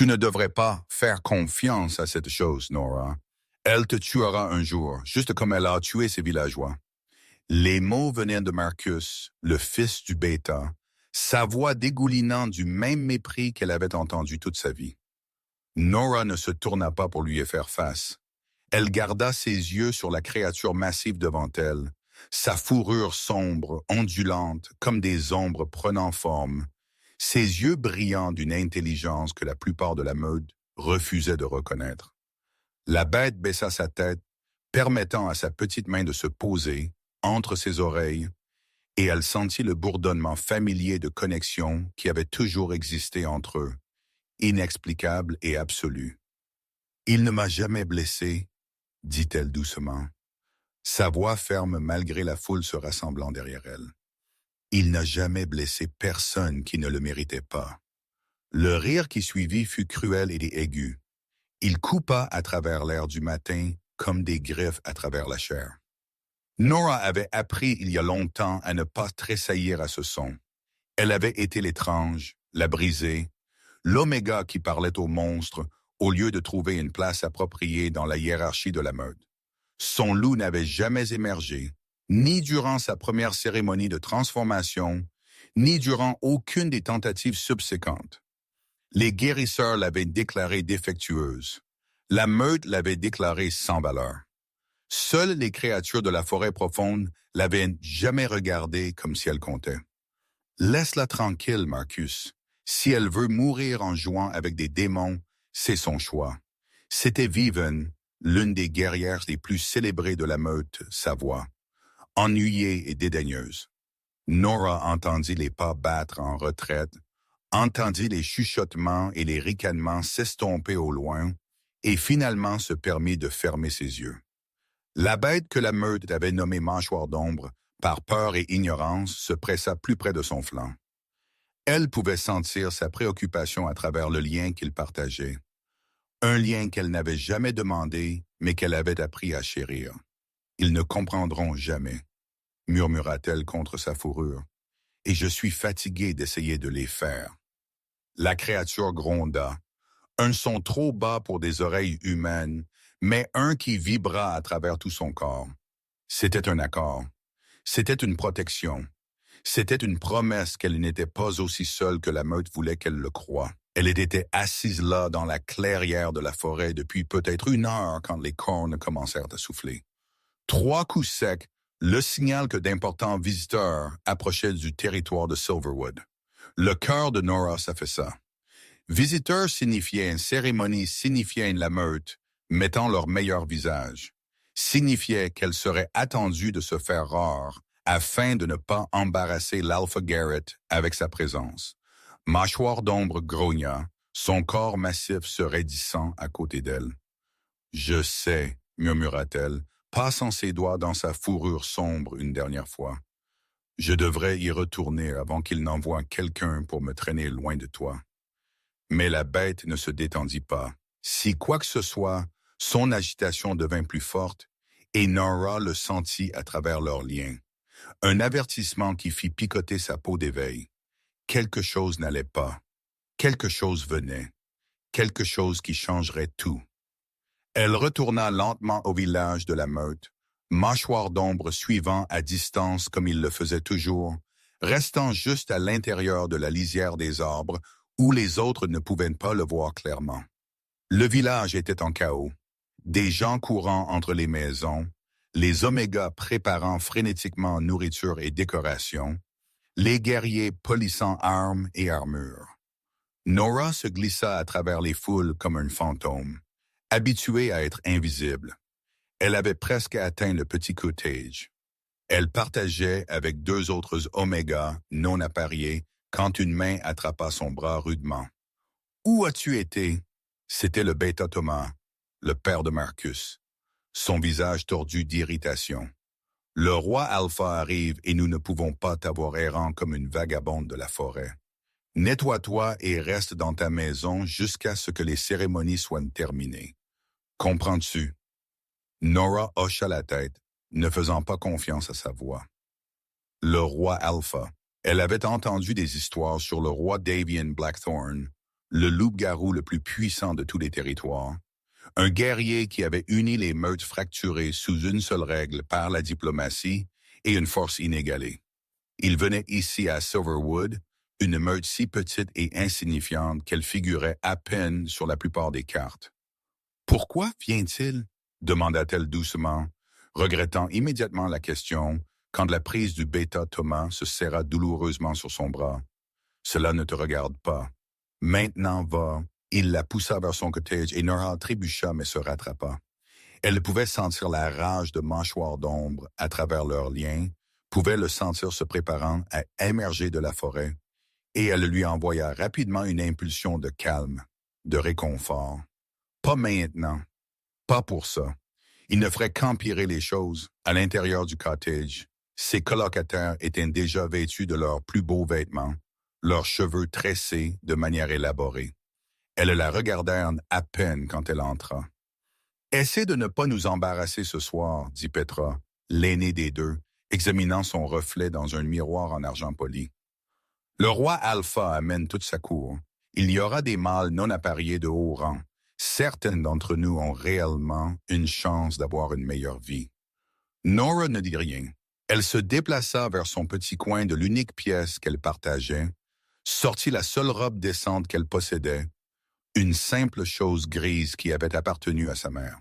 Tu ne devrais pas faire confiance à cette chose, Nora. Elle te tuera un jour, juste comme elle a tué ses villageois. Les mots venaient de Marcus, le fils du bêta, sa voix dégoulinant du même mépris qu'elle avait entendu toute sa vie. Nora ne se tourna pas pour lui faire face. Elle garda ses yeux sur la créature massive devant elle, sa fourrure sombre, ondulante, comme des ombres prenant forme, ses yeux brillants d'une intelligence que la plupart de la meute refusait de reconnaître. La bête baissa sa tête, permettant à sa petite main de se poser entre ses oreilles, et elle sentit le bourdonnement familier de connexion qui avait toujours existé entre eux, inexplicable et absolu. « Il ne m'a jamais blessé », dit-elle doucement, sa voix ferme malgré la foule se rassemblant derrière elle. Il n'a jamais blessé personne qui ne le méritait pas. Le rire qui suivit fut cruel et aigu. Il coupa à travers l'air du matin comme des griffes à travers la chair. Nora avait appris il y a longtemps à ne pas tressaillir à ce son. Elle avait été l'étrange, la brisée, l'oméga qui parlait aux monstres au lieu de trouver une place appropriée dans la hiérarchie de la meute. Son loup n'avait jamais émergé, ni durant sa première cérémonie de transformation, ni durant aucune des tentatives subséquentes. Les guérisseurs l'avaient déclarée défectueuse. La meute l'avait déclarée sans valeur. Seules les créatures de la forêt profonde l'avaient jamais regardée comme si elle comptait. Laisse-la tranquille, Marcus. Si elle veut mourir en jouant avec des démons, c'est son choix. C'était Viven, l'une des guerrières les plus célébrées de la meute, sa voix, ennuyée et dédaigneuse. Nora entendit les pas battre en retraite, entendit les chuchotements et les ricanements s'estomper au loin, et finalement se permit de fermer ses yeux. La bête que la meute avait nommée Mâchoire d'ombre, par peur et ignorance, se pressa plus près de son flanc. Elle pouvait sentir sa préoccupation à travers le lien qu'ils partageaient. Un lien qu'elle n'avait jamais demandé, mais qu'elle avait appris à chérir. « Ils ne comprendront jamais », murmura-t-elle contre sa fourrure, « et je suis fatiguée d'essayer de les faire. » La créature gronda, un son trop bas pour des oreilles humaines, mais un qui vibra à travers tout son corps. C'était un accord. C'était une protection. C'était une promesse qu'elle n'était pas aussi seule que la meute voulait qu'elle le croie. Elle était assise là dans la clairière de la forêt depuis peut-être 1 heure quand les cornes commencèrent à souffler. 3 coups secs, le signal que d'importants visiteurs approchaient du territoire de Silverwood. Le cœur de Nora s'affaissa. Visiteurs signifiait une cérémonie signifiait la meute, mettant leur meilleur visage. Signifiait qu'elle serait attendue de se faire rare afin de ne pas embarrasser l'Alpha Garrett avec sa présence. Mâchoire d'ombre grogna, son corps massif se raidissant à côté d'elle. « Je sais », murmura-t-elle, passant ses doigts dans sa fourrure sombre une dernière fois. « Je devrais y retourner avant qu'il n'envoie quelqu'un pour me traîner loin de toi. » Mais la bête ne se détendit pas. Si quoi que ce soit, son agitation devint plus forte, et Nora le sentit à travers leurs liens. Un avertissement qui fit picoter sa peau d'éveil. Quelque chose n'allait pas. Quelque chose venait. Quelque chose qui changerait tout. Elle retourna lentement au village de la meute, Mâchoire d'ombre suivant à distance comme il le faisait toujours, restant juste à l'intérieur de la lisière des arbres où les autres ne pouvaient pas le voir clairement. Le village était en chaos. Des gens courant entre les maisons, les omégas préparant frénétiquement nourriture et décoration, les guerriers polissant armes et armures. Nora se glissa à travers les foules comme un fantôme, habituée à être invisible. Elle avait presque atteint le petit cottage. Elle partageait avec 2 autres omégas non appariés quand une main attrapa son bras rudement. « Où as-tu été ?» C'était le bêta Thomas, le père de Marcus, son visage tordu d'irritation. « Le roi Alpha arrive et nous ne pouvons pas t'avoir errant comme une vagabonde de la forêt. Nettoie-toi et reste dans ta maison jusqu'à ce que les cérémonies soient terminées. Comprends-tu? » Nora hocha la tête, ne faisant pas confiance à sa voix. Le roi Alpha. Elle avait entendu des histoires sur le roi Davian Blackthorn, le loup-garou le plus puissant de tous les territoires, un guerrier qui avait uni les meutes fracturées sous une seule règle par la diplomatie et une force inégalée. Il venait ici à Silverwood, une meute si petite et insignifiante qu'elle figurait à peine sur la plupart des cartes. « Pourquoi vient-il » demanda-t-elle doucement, regrettant immédiatement la question quand la prise du bêta Thomas se serra douloureusement sur son bras. « Cela ne te regarde pas. Maintenant va. » Il la poussa vers son cottage et Nora trébucha mais se rattrapa. Elle pouvait sentir la rage de mâchoires d'ombre à travers leurs liens, pouvait le sentir se préparant à émerger de la forêt, et elle lui envoya rapidement une impulsion de calme, de réconfort. Pas maintenant. Pas pour ça. Il ne ferait qu'empirer les choses à l'intérieur du cottage. Ses colocataires étaient déjà vêtus de leurs plus beaux vêtements, leurs cheveux tressés de manière élaborée. Elles la regardèrent à peine quand elle entra. « Essaie de ne pas nous embarrasser ce soir, » dit Petra, l'aînée des deux, examinant son reflet dans un miroir en argent poli. « Le roi Alpha amène toute sa cour. Il y aura des mâles non appariés de haut rang. Certaines d'entre nous ont réellement une chance d'avoir une meilleure vie. » Nora ne dit rien. Elle se déplaça vers son petit coin de l'unique pièce qu'elle partageait, sortit la seule robe décente qu'elle possédait, une simple chose grise qui avait appartenu à sa mère.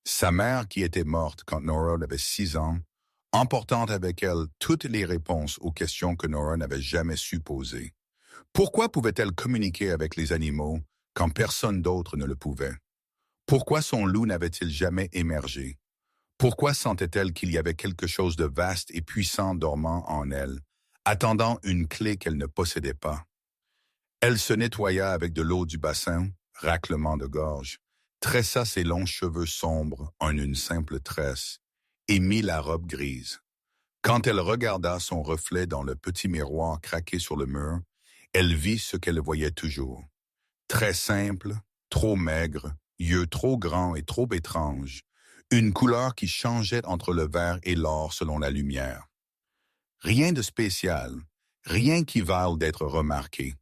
Sa mère qui était morte quand Nora avait 6 ans, emportant avec elle toutes les réponses aux questions que Nora n'avait jamais su poser. Pourquoi pouvait-elle communiquer avec les animaux quand personne d'autre ne le pouvait? Pourquoi son loup n'avait-il jamais émergé? Pourquoi sentait-elle qu'il y avait quelque chose de vaste et puissant dormant en elle, attendant une clé qu'elle ne possédait pas? Elle se nettoya avec de l'eau du bassin, raclement de gorge, tressa ses longs cheveux sombres en une simple tresse et mit la robe grise. Quand elle regarda son reflet dans le petit miroir craqué sur le mur, elle vit ce qu'elle voyait toujours. Très simple, trop maigre, yeux trop grands et trop étranges, une couleur qui changeait entre le vert et l'or selon la lumière. Rien de spécial, rien qui vale d'être remarqué.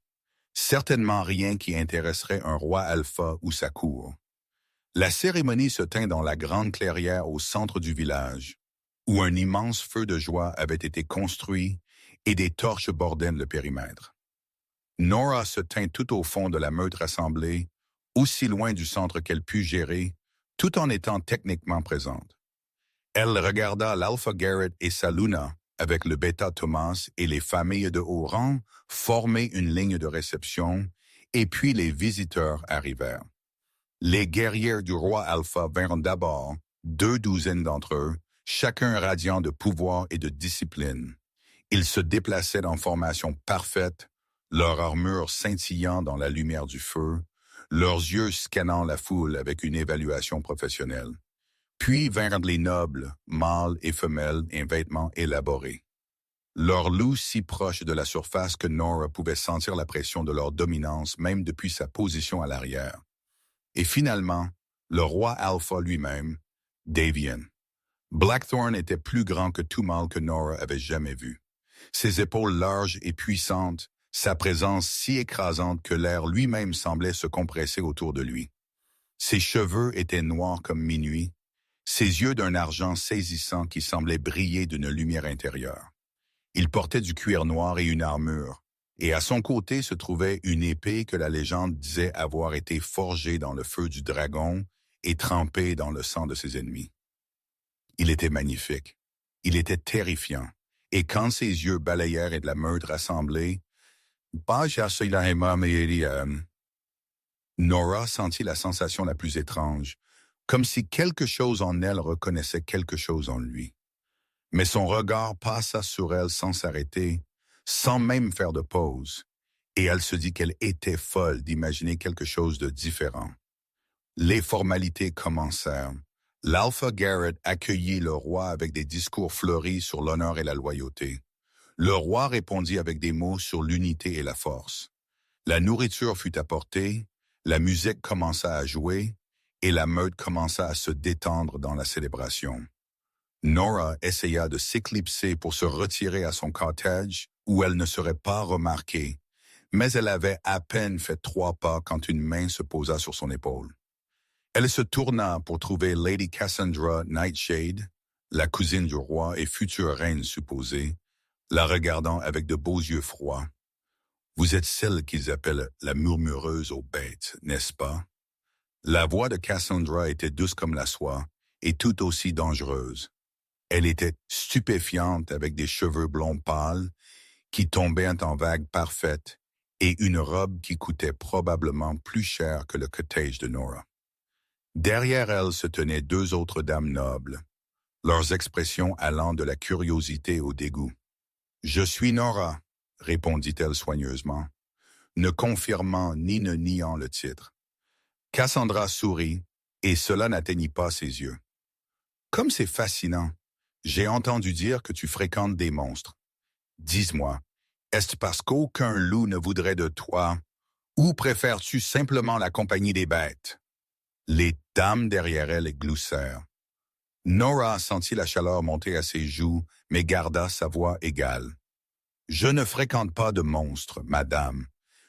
Certainement rien qui intéresserait un roi alpha ou sa cour. La cérémonie se tint dans la grande clairière au centre du village, où un immense feu de joie avait été construit et des torches bordaient le périmètre. Nora se tint tout au fond de la meute rassemblée, aussi loin du centre qu'elle put gérer, tout en étant techniquement présente. Elle regarda l'Alpha Garrett et sa Luna, avec le Bêta Thomas et les familles de haut rang, former une ligne de réception, et puis les visiteurs arrivèrent. Les guerriers du roi Alpha vinrent d'abord, 2 douzaines d'entre eux, chacun radiant de pouvoir et de discipline. Ils se déplaçaient en formation parfaite, leur armure scintillant dans la lumière du feu, leurs yeux scannant la foule avec une évaluation professionnelle. Puis vinrent les nobles, mâles et femelles, en vêtements élaborés. Leur loup si proche de la surface que Nora pouvait sentir la pression de leur dominance même depuis sa position à l'arrière. Et finalement, le roi Alpha lui-même, Davian. Blackthorn était plus grand que tout mâle que Nora avait jamais vu. Ses épaules larges et puissantes, sa présence si écrasante que l'air lui-même semblait se compresser autour de lui. Ses cheveux étaient noirs comme minuit, ses yeux d'un argent saisissant qui semblait briller d'une lumière intérieure. Il portait du cuir noir et une armure, et à son côté se trouvait une épée que la légende disait avoir été forgée dans le feu du dragon et trempée dans le sang de ses ennemis. Il était magnifique, il était terrifiant, et quand ses yeux balayèrent de la meute rassemblée, Nora sentit la sensation la plus étrange, comme si quelque chose en elle reconnaissait quelque chose en lui. Mais son regard passa sur elle sans s'arrêter, sans même faire de pause, et elle se dit qu'elle était folle d'imaginer quelque chose de différent. Les formalités commencèrent. L'Alpha Garrett accueillit le roi avec des discours fleuris sur l'honneur et la loyauté. Le roi répondit avec des mots sur l'unité et la force. La nourriture fut apportée, la musique commença à jouer, et la meute commença à se détendre dans la célébration. Nora essaya de s'éclipser pour se retirer à son cottage où elle ne serait pas remarquée, mais elle avait à peine fait 3 pas quand une main se posa sur son épaule. Elle se tourna pour trouver Lady Cassandra Nightshade, la cousine du roi et future reine supposée, la regardant avec de beaux yeux froids. « Vous êtes celle qu'ils appellent la murmureuse aux bêtes, n'est-ce pas? » La voix de Cassandra était douce comme la soie et tout aussi dangereuse. Elle était stupéfiante avec des cheveux blonds pâles qui tombaient en vagues parfaites et une robe qui coûtait probablement plus cher que le cottage de Nora. Derrière elle se tenaient 2 autres dames nobles, leurs expressions allant de la curiosité au dégoût. « Je suis Nora », répondit-elle soigneusement, ne confirmant ni ne niant le titre. Cassandra sourit, et cela n'atteignit pas ses yeux. « Comme c'est fascinant, j'ai entendu dire que tu fréquentes des monstres. Dis-moi, est-ce parce qu'aucun loup ne voudrait de toi, ou préfères-tu simplement la compagnie des bêtes? » Les dames derrière elle gloussèrent. Nora sentit la chaleur monter à ses joues, mais garda sa voix égale. « Je ne fréquente pas de monstres, madame.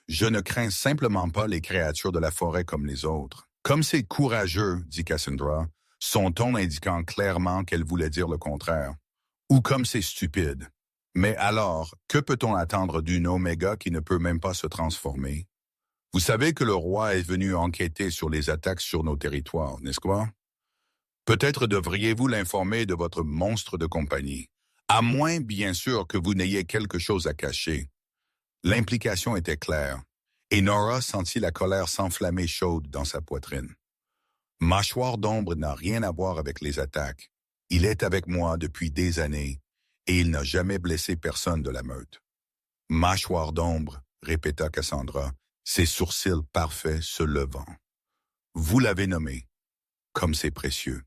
Je ne crains simplement pas les créatures de la forêt comme les autres. »« Comme c'est courageux, » dit Cassandra, son ton indiquant clairement qu'elle voulait dire le contraire. « Ou comme c'est stupide. Mais alors, que peut-on attendre d'une Oméga qui ne peut même pas se transformer? Vous savez que le roi est venu enquêter sur les attaques sur nos territoires, n'est-ce pas? Peut-être devriez-vous l'informer de votre monstre de compagnie, à moins, bien sûr, que vous n'ayez quelque chose à cacher. » L'implication était claire, et Nora sentit la colère s'enflammer chaude dans sa poitrine. « Mâchoire d'ombre n'a rien à voir avec les attaques. Il est avec moi depuis des années, et il n'a jamais blessé personne de la meute. »« Mâchoire d'ombre, » répéta Cassandra, ses sourcils parfaits se levant. « Vous l'avez nommé, comme c'est précieux.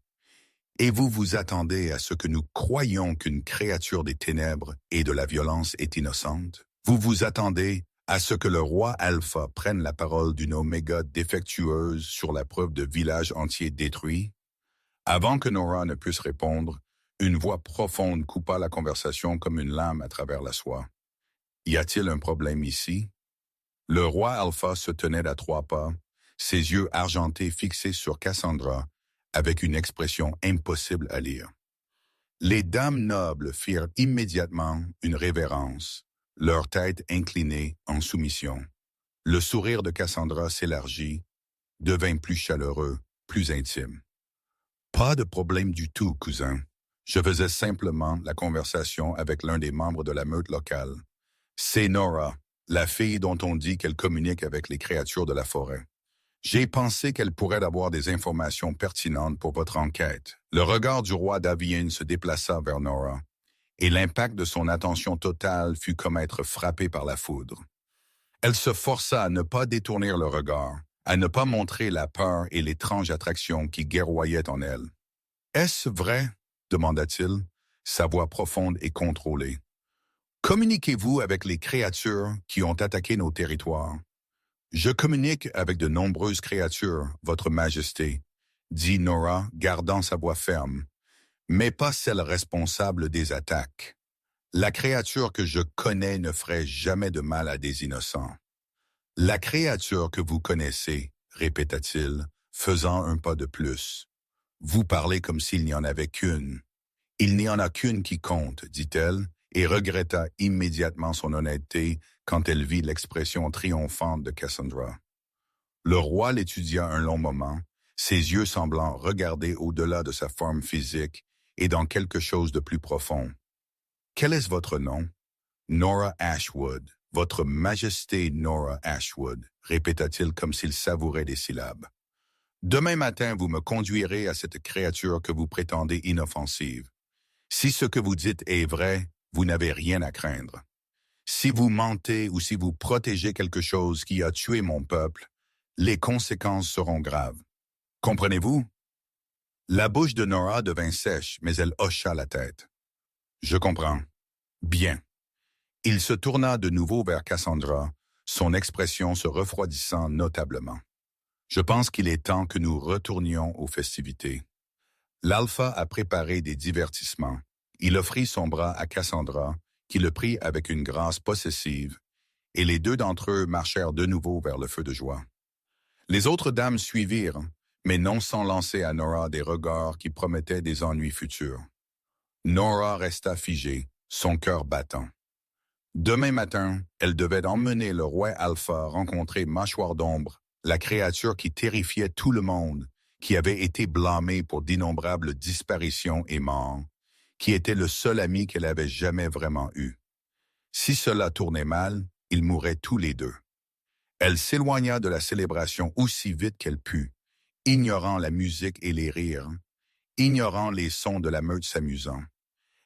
Et vous vous attendez à ce que nous croyions qu'une créature des ténèbres et de la violence est innocente? Vous vous attendez à ce que le roi Alpha prenne la parole d'une Oméga défectueuse sur la preuve de villages entiers détruits? » Avant que Nora ne puisse répondre, une voix profonde coupa la conversation comme une lame à travers la soie. « Y a-t-il un problème ici? » Le roi Alpha se tenait à 3 pas, ses yeux argentés fixés sur Cassandra, avec une expression impossible à lire. Les dames nobles firent immédiatement une révérence, leur tête inclinée en soumission. Le sourire de Cassandra s'élargit, devint plus chaleureux, plus intime. « Pas de problème du tout, cousin. Je faisais simplement la conversation avec l'un des membres de la meute locale. C'est Nora, la fille dont on dit qu'elle communique avec les créatures de la forêt. J'ai pensé qu'elle pourrait avoir des informations pertinentes pour votre enquête. » Le regard du roi d'Avienne se déplaça vers Nora, et l'impact de son attention totale fut comme être frappé par la foudre. Elle se força à ne pas détourner le regard, à ne pas montrer la peur et l'étrange attraction qui guerroyaient en elle. « Est-ce vrai? » demanda-t-il, sa voix profonde et contrôlée. « Communiquez-vous avec les créatures qui ont attaqué nos territoires? » « Je communique avec de nombreuses créatures, Votre Majesté, » dit Nora, gardant sa voix ferme, « mais pas celle responsable des attaques. La créature que je connais ne ferait jamais de mal à des innocents. »« La créature que vous connaissez, » répéta-t-il, faisant un pas de plus. « Vous parlez comme s'il n'y en avait qu'une. »« Il n'y en a qu'une qui compte, » dit-elle, et regretta immédiatement son honnêteté quand elle vit l'expression triomphante de Cassandra. Le roi l'étudia un long moment, ses yeux semblant regarder au-delà de sa forme physique et dans quelque chose de plus profond. « Quel est votre nom? »« Nora Ashwood, Votre Majesté Nora Ashwood, » répéta-t-il comme s'il savourait des syllabes. « Demain matin, vous me conduirez à cette créature que vous prétendez inoffensive. Si ce que vous dites est vrai, vous n'avez rien à craindre. Si vous mentez ou si vous protégez quelque chose qui a tué mon peuple, les conséquences seront graves. Comprenez-vous? » La bouche de Nora devint sèche, mais elle hocha la tête. « Je comprends. Bien. » Il se tourna de nouveau vers Cassandra, son expression se refroidissant notablement. « Je pense qu'il est temps que nous retournions aux festivités. L'Alpha a préparé des divertissements. » Il offrit son bras à Cassandra, qui le prit avec une grâce possessive, et les deux d'entre eux marchèrent de nouveau vers le feu de joie. Les autres dames suivirent, mais non sans lancer à Nora des regards qui promettaient des ennuis futurs. Nora resta figée, son cœur battant. Demain matin, elle devait emmener le roi Alpha rencontrer Mâchoire d'Ombre, la créature qui terrifiait tout le monde, qui avait été blâmée pour d'innombrables disparitions et morts, qui était le seul ami qu'elle avait jamais vraiment eu. Si cela tournait mal, ils mourraient tous les deux. Elle s'éloigna de la célébration aussi vite qu'elle put, ignorant la musique et les rires, ignorant les sons de la meute s'amusant.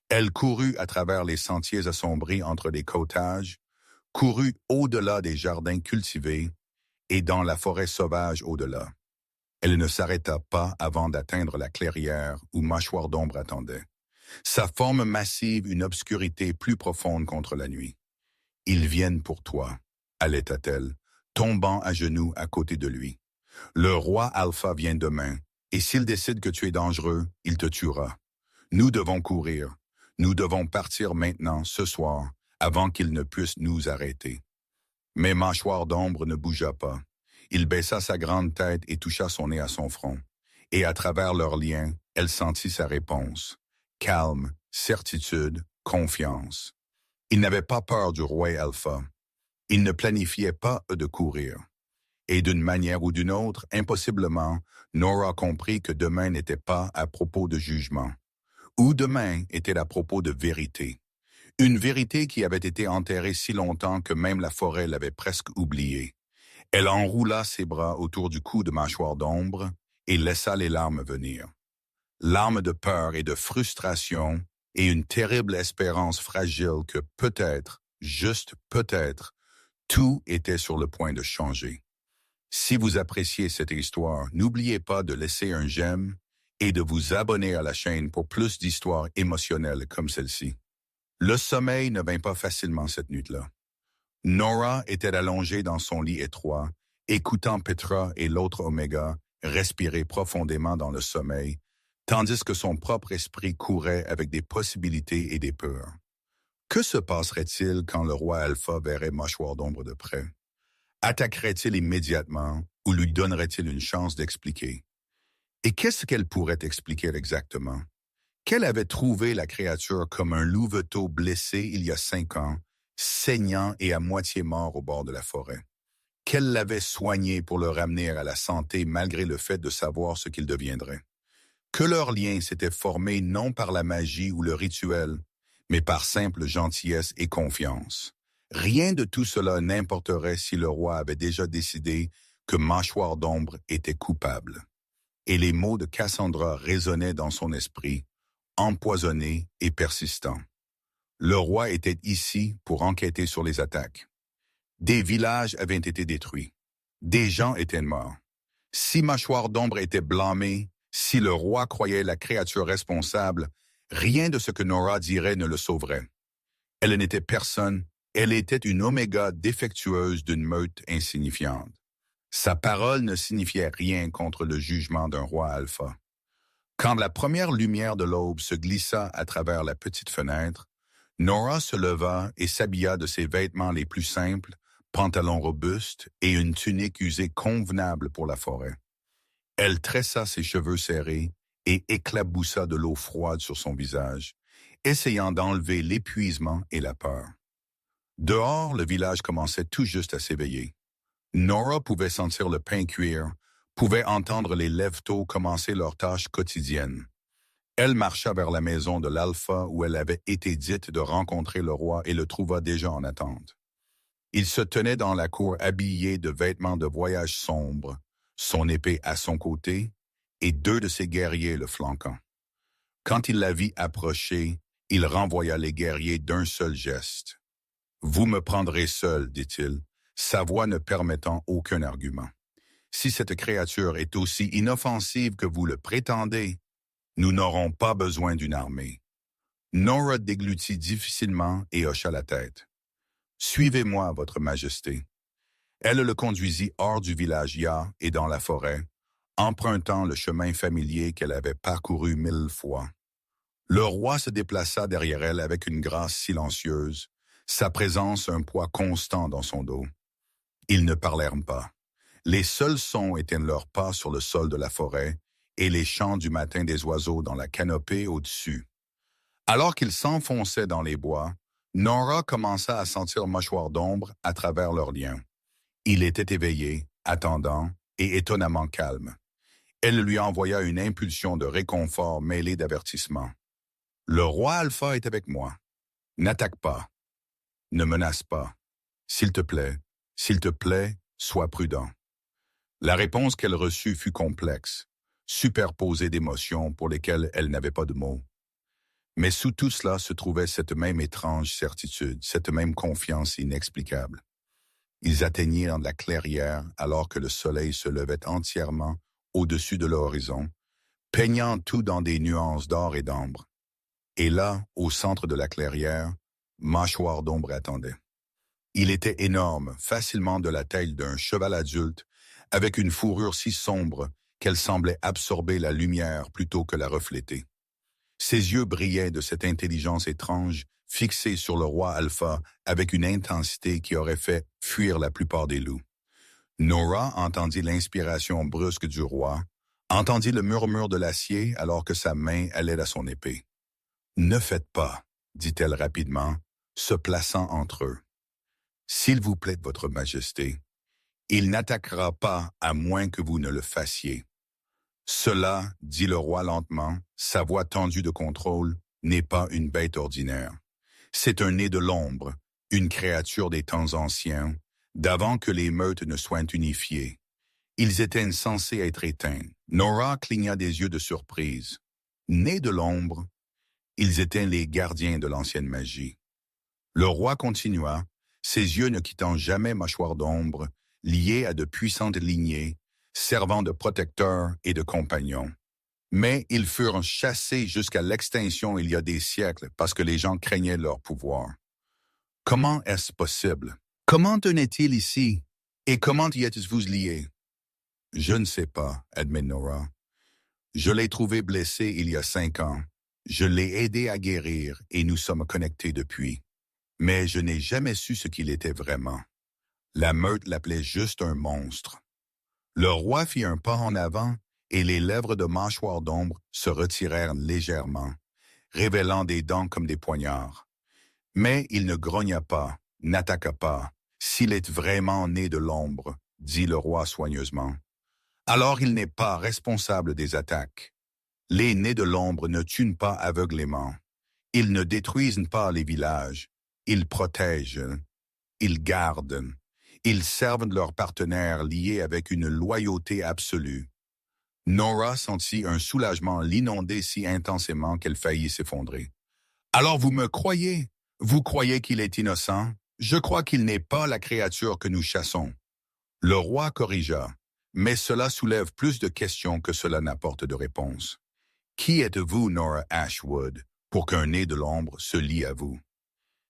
Elle courut à travers les sentiers assombris entre les cottages, courut au-delà des jardins cultivés et dans la forêt sauvage au-delà. Elle ne s'arrêta pas avant d'atteindre la clairière où Mâchoire d'Ombre attendait. Sa forme massive, une obscurité plus profonde contre la nuit. « Ils viennent pour toi », allaita-t-elle, tombant à genoux à côté de lui. « Le roi Alpha vient demain, et s'il décide que tu es dangereux, il te tuera. Nous devons courir. Nous devons partir maintenant, ce soir, avant qu'il ne puisse nous arrêter. » Mais Mâchoire d'Ombre ne bougea pas. Il baissa sa grande tête et toucha son nez à son front. Et à travers leurs liens, elle sentit sa réponse. Calme, certitude, confiance. Il n'avait pas peur du roi Alpha. Il ne planifiait pas de courir. Et d'une manière ou d'une autre, impossiblement, Nora comprit que demain n'était pas à propos de jugement. Ou demain était à propos de vérité. Une vérité qui avait été enterrée si longtemps que même la forêt l'avait presque oubliée. Elle enroula ses bras autour du cou de Mâchoire d'Ombre et laissa les larmes venir. Larmes de peur et de frustration et une terrible espérance fragile que peut-être, juste peut-être, tout était sur le point de changer. Si vous appréciez cette histoire, n'oubliez pas de laisser un j'aime et de vous abonner à la chaîne pour plus d'histoires émotionnelles comme celle-ci. Le sommeil ne vint pas facilement cette nuit-là. Nora était allongée dans son lit étroit, écoutant Petra et l'autre Oméga respirer profondément dans le sommeil, tandis que son propre esprit courait avec des possibilités et des peurs. Que se passerait-il quand le roi Alpha verrait Mâchoire d'Ombre de près? Attaquerait-il immédiatement ou lui donnerait-il une chance d'expliquer? Et qu'est-ce qu'elle pourrait expliquer exactement? Qu'elle avait trouvé la créature comme un louveteau blessé il y a 5 ans, saignant et à moitié mort au bord de la forêt. Qu'elle l'avait soigné pour le ramener à la santé malgré le fait de savoir ce qu'il deviendrait. Que leur lien s'était formé non par la magie ou le rituel, mais par simple gentillesse et confiance. Rien de tout cela n'importerait si le roi avait déjà décidé que Mâchoire d'Ombre était coupable. Et les mots de Cassandra résonnaient dans son esprit, empoisonnés et persistants. Le roi était ici pour enquêter sur les attaques. Des villages avaient été détruits. Des gens étaient morts. Si Mâchoire d'Ombre était blâmé, si le roi croyait la créature responsable, rien de ce que Nora dirait ne le sauverait. Elle n'était personne, elle était une Oméga défectueuse d'une meute insignifiante. Sa parole ne signifiait rien contre le jugement d'un roi Alpha. Quand la première lumière de l'aube se glissa à travers la petite fenêtre, Nora se leva et s'habilla de ses vêtements les plus simples, pantalons robustes et une tunique usée convenable pour la forêt. Elle tressa ses cheveux serrés et éclaboussa de l'eau froide sur son visage, essayant d'enlever l'épuisement et la peur. Dehors, le village commençait tout juste à s'éveiller. Nora pouvait sentir le pain cuire, pouvait entendre les lève-tôt commencer leurs tâches quotidiennes. Elle marcha vers la maison de l'Alpha où elle avait été dite de rencontrer le roi et le trouva déjà en attente. Il se tenait dans la cour habillé de vêtements de voyage sombres, son épée à son côté et 2 de ses guerriers le flanquant. Quand il la vit approcher, il renvoya les guerriers d'un seul geste. « Vous me prendrez seul, dit-il, sa voix ne permettant aucun argument. Si cette créature est aussi inoffensive que vous le prétendez, nous n'aurons pas besoin d'une armée. » Nora déglutit difficilement et hocha la tête. « Suivez-moi, votre majesté. » Elle le conduisit hors du village Ya et dans la forêt, empruntant le chemin familier qu'elle avait parcouru 1000 fois. Le roi se déplaça derrière elle avec une grâce silencieuse, sa présence un poids constant dans son dos. Ils ne parlèrent pas. Les seuls sons étaient leurs pas sur le sol de la forêt et les chants du matin des oiseaux dans la canopée au-dessus. Alors qu'ils s'enfonçaient dans les bois, Nora commença à sentir Mâchoire d'ombre à travers leurs liens. Il était éveillé, attendant et étonnamment calme. Elle lui envoya une impulsion de réconfort mêlée d'avertissement. « Le roi Alpha est avec moi. N'attaque pas. Ne menace pas. S'il te plaît, sois prudent. » La réponse qu'elle reçut fut complexe, superposée d'émotions pour lesquelles elle n'avait pas de mots. Mais sous tout cela se trouvait cette même étrange certitude, cette même confiance inexplicable. Ils atteignirent la clairière alors que le soleil se levait entièrement au-dessus de l'horizon, peignant tout dans des nuances d'or et d'ambre. Et là, au centre de la clairière, Mâchoire d'ombre attendait. Il était énorme, facilement de la taille d'un cheval adulte, avec une fourrure si sombre qu'elle semblait absorber la lumière plutôt que la refléter. Ses yeux brillaient de cette intelligence étrange, fixée sur le roi Alpha avec une intensité qui aurait fait fuir la plupart des loups. Nora entendit l'inspiration brusque du roi, entendit le murmure de l'acier alors que sa main allait à son épée. « Ne faites pas, » dit-elle rapidement, se plaçant entre eux. « S'il vous plaît, votre majesté, il n'attaquera pas à moins que vous ne le fassiez. » « Cela, dit le roi lentement, sa voix tendue de contrôle, n'est pas une bête ordinaire. C'est un né de l'ombre, une créature des temps anciens, d'avant que les meutes ne soient unifiées. Ils étaient censés être éteints. » Nora cligna des yeux de surprise. Nés de l'ombre, ils étaient les gardiens de l'ancienne magie. Le roi continua, ses yeux ne quittant jamais Mâchoire d'ombre, liés à de puissantes lignées, servant de protecteurs et de compagnons. Mais ils furent chassés jusqu'à l'extinction il y a des siècles parce que les gens craignaient leur pouvoir. Comment est-ce possible? Comment tenait-il ici? Et comment y êtes-vous liés? Je ne sais pas, admet Nora. Je l'ai trouvé blessé il y a 5 ans. Je l'ai aidé à guérir et nous sommes connectés depuis. Mais je n'ai jamais su ce qu'il était vraiment. La meute l'appelait juste un monstre. Le roi fit un pas en avant et les lèvres de Mâchoire d'ombre se retirèrent légèrement, révélant des dents comme des poignards. Mais il ne grogna pas, n'attaqua pas. S'il est vraiment né de l'ombre, dit le roi soigneusement, alors il n'est pas responsable des attaques. Les nés de l'ombre ne tuent pas aveuglément. Ils ne détruisent pas les villages. Ils protègent. Ils gardent. Ils servent leurs partenaires liés avec une loyauté absolue. Nora sentit un soulagement l'inonder si intensément qu'elle faillit s'effondrer. « Alors vous me croyez? Vous croyez qu'il est innocent? Je crois qu'il n'est pas la créature que nous chassons. » Le roi corrigea, mais cela soulève plus de questions que cela n'apporte de réponses. Qui êtes-vous, Nora Ashwood, pour qu'un né de l'ombre se lie à vous?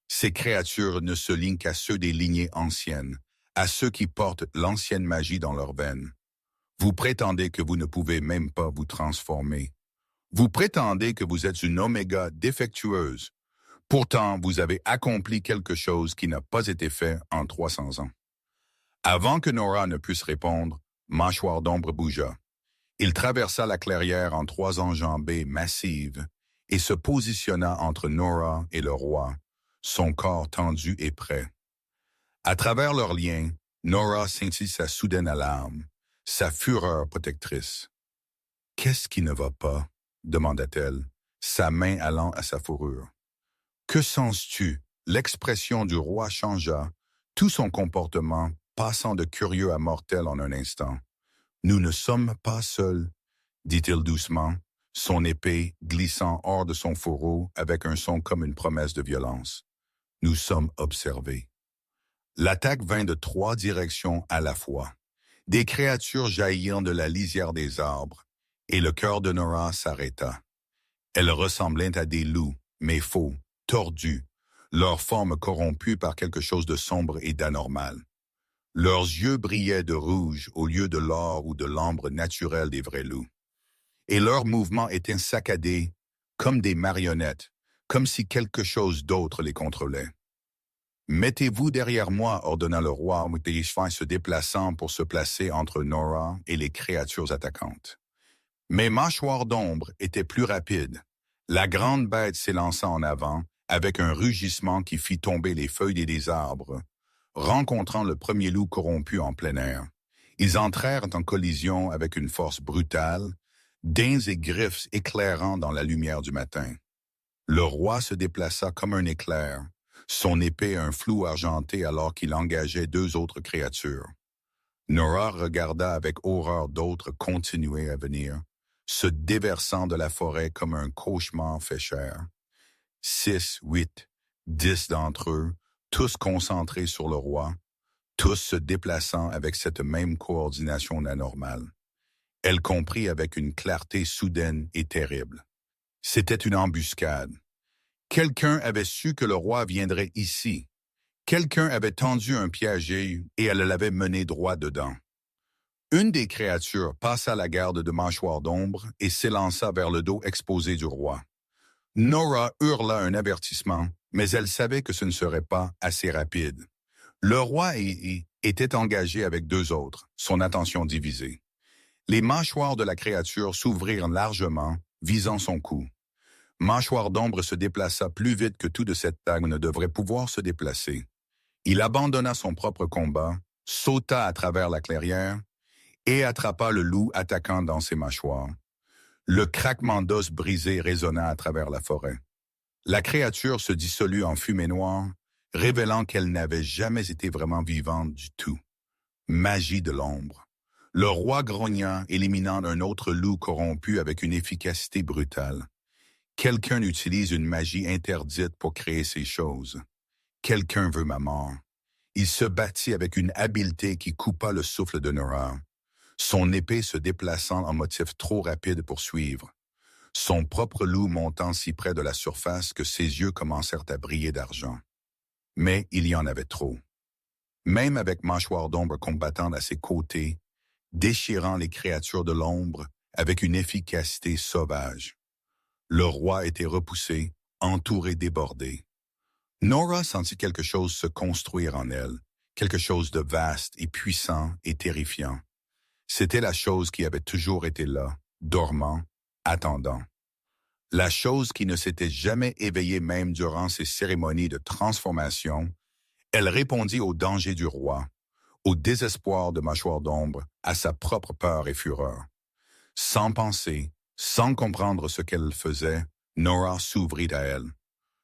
Ces créatures ne se lient qu'à ceux des lignées anciennes, à ceux qui portent l'ancienne magie dans leurs veines. Vous prétendez que vous ne pouvez même pas vous transformer. Vous prétendez que vous êtes une oméga défectueuse. Pourtant, vous avez accompli quelque chose qui n'a pas été fait en 300 ans. Avant que Nora ne puisse répondre, Mâchoire d'ombre bougea. Il traversa la clairière en 3 enjambées massives et se positionna entre Nora et le roi, son corps tendu et prêt. À travers leurs liens, Nora sentit sa soudaine alarme, sa fureur protectrice. « Qu'est-ce qui ne va pas? » demanda-t-elle, sa main allant à sa fourrure. « Que sens-tu? » L'expression du roi changea, tout son comportement passant de curieux à mortel en un instant. « Nous ne sommes pas seuls, » dit-il doucement, son épée glissant hors de son fourreau avec un son comme une promesse de violence. « Nous sommes observés. » L'attaque vint de 3 directions à la fois. Des créatures jaillirent de la lisière des arbres, et le cœur de Nora s'arrêta. Elles ressemblaient à des loups, mais faux, tordus, leur forme corrompue par quelque chose de sombre et d'anormal. Leurs yeux brillaient de rouge au lieu de l'or ou de l'ambre naturel des vrais loups. Et leurs mouvements étaient saccadés, comme des marionnettes, comme si quelque chose d'autre les contrôlait. Mettez-vous derrière moi, ordonna le roi, se déplaçant pour se placer entre Nora et les créatures attaquantes. Mais Mâchoire d'ombre était plus rapide. La grande bête s'élança en avant, avec un rugissement qui fit tomber les feuilles des arbres, rencontrant le premier loup corrompu en plein air. Ils entrèrent en collision avec une force brutale, dents et griffes éclairant dans la lumière du matin. Le roi se déplaça comme un éclair, son épée un flou argenté alors qu'il engageait deux autres créatures. Nora regarda avec horreur d'autres continuer à venir, se déversant de la forêt comme un cauchemar fait chair. 6, 8, 10 d'entre eux, tous concentrés sur le roi, tous se déplaçant avec cette même coordination anormale. Elle comprit avec une clarté soudaine et terrible. C'était une embuscade. Quelqu'un avait su que le roi viendrait ici. Quelqu'un avait tendu un piège et elle l'avait mené droit dedans. Une des créatures passa la garde de Mâchoire d'ombre et s'élança vers le dos exposé du roi. Nora hurla un avertissement, mais elle savait que ce ne serait pas assez rapide. Le roi était engagé avec deux autres, son attention divisée. Les mâchoires de la créature s'ouvrirent largement, visant son cou. Mâchoire d'ombre se déplaça plus vite que tout de cette taille ne devrait pouvoir se déplacer. Il abandonna son propre combat, sauta à travers la clairière et attrapa le loup attaquant dans ses mâchoires. Le craquement d'os brisé résonna à travers la forêt. La créature se dissolut en fumée noire, révélant qu'elle n'avait jamais été vraiment vivante du tout. Magie de l'ombre. Le roi grogna, éliminant un autre loup corrompu avec une efficacité brutale. Quelqu'un utilise une magie interdite pour créer ces choses. Quelqu'un veut ma mort. Il se battit avec une habileté qui coupa le souffle de Nora, son épée se déplaçant en motif trop rapide pour suivre. Son propre loup montant si près de la surface que ses yeux commencèrent à briller d'argent. Mais il y en avait trop. Même avec Mâchoire d'ombre combattant à ses côtés, déchirant les créatures de l'ombre avec une efficacité sauvage. Le roi était repoussé, entouré, débordé. Nora sentit quelque chose se construire en elle, quelque chose de vaste et puissant et terrifiant. C'était la chose qui avait toujours été là, dormant, attendant. La chose qui ne s'était jamais éveillée même durant ces cérémonies de transformation, elle répondit au danger du roi, au désespoir de Mâchoire d'ombre, à sa propre peur et fureur. Sans penser, sans comprendre ce qu'elle faisait, Nora s'ouvrit à elle.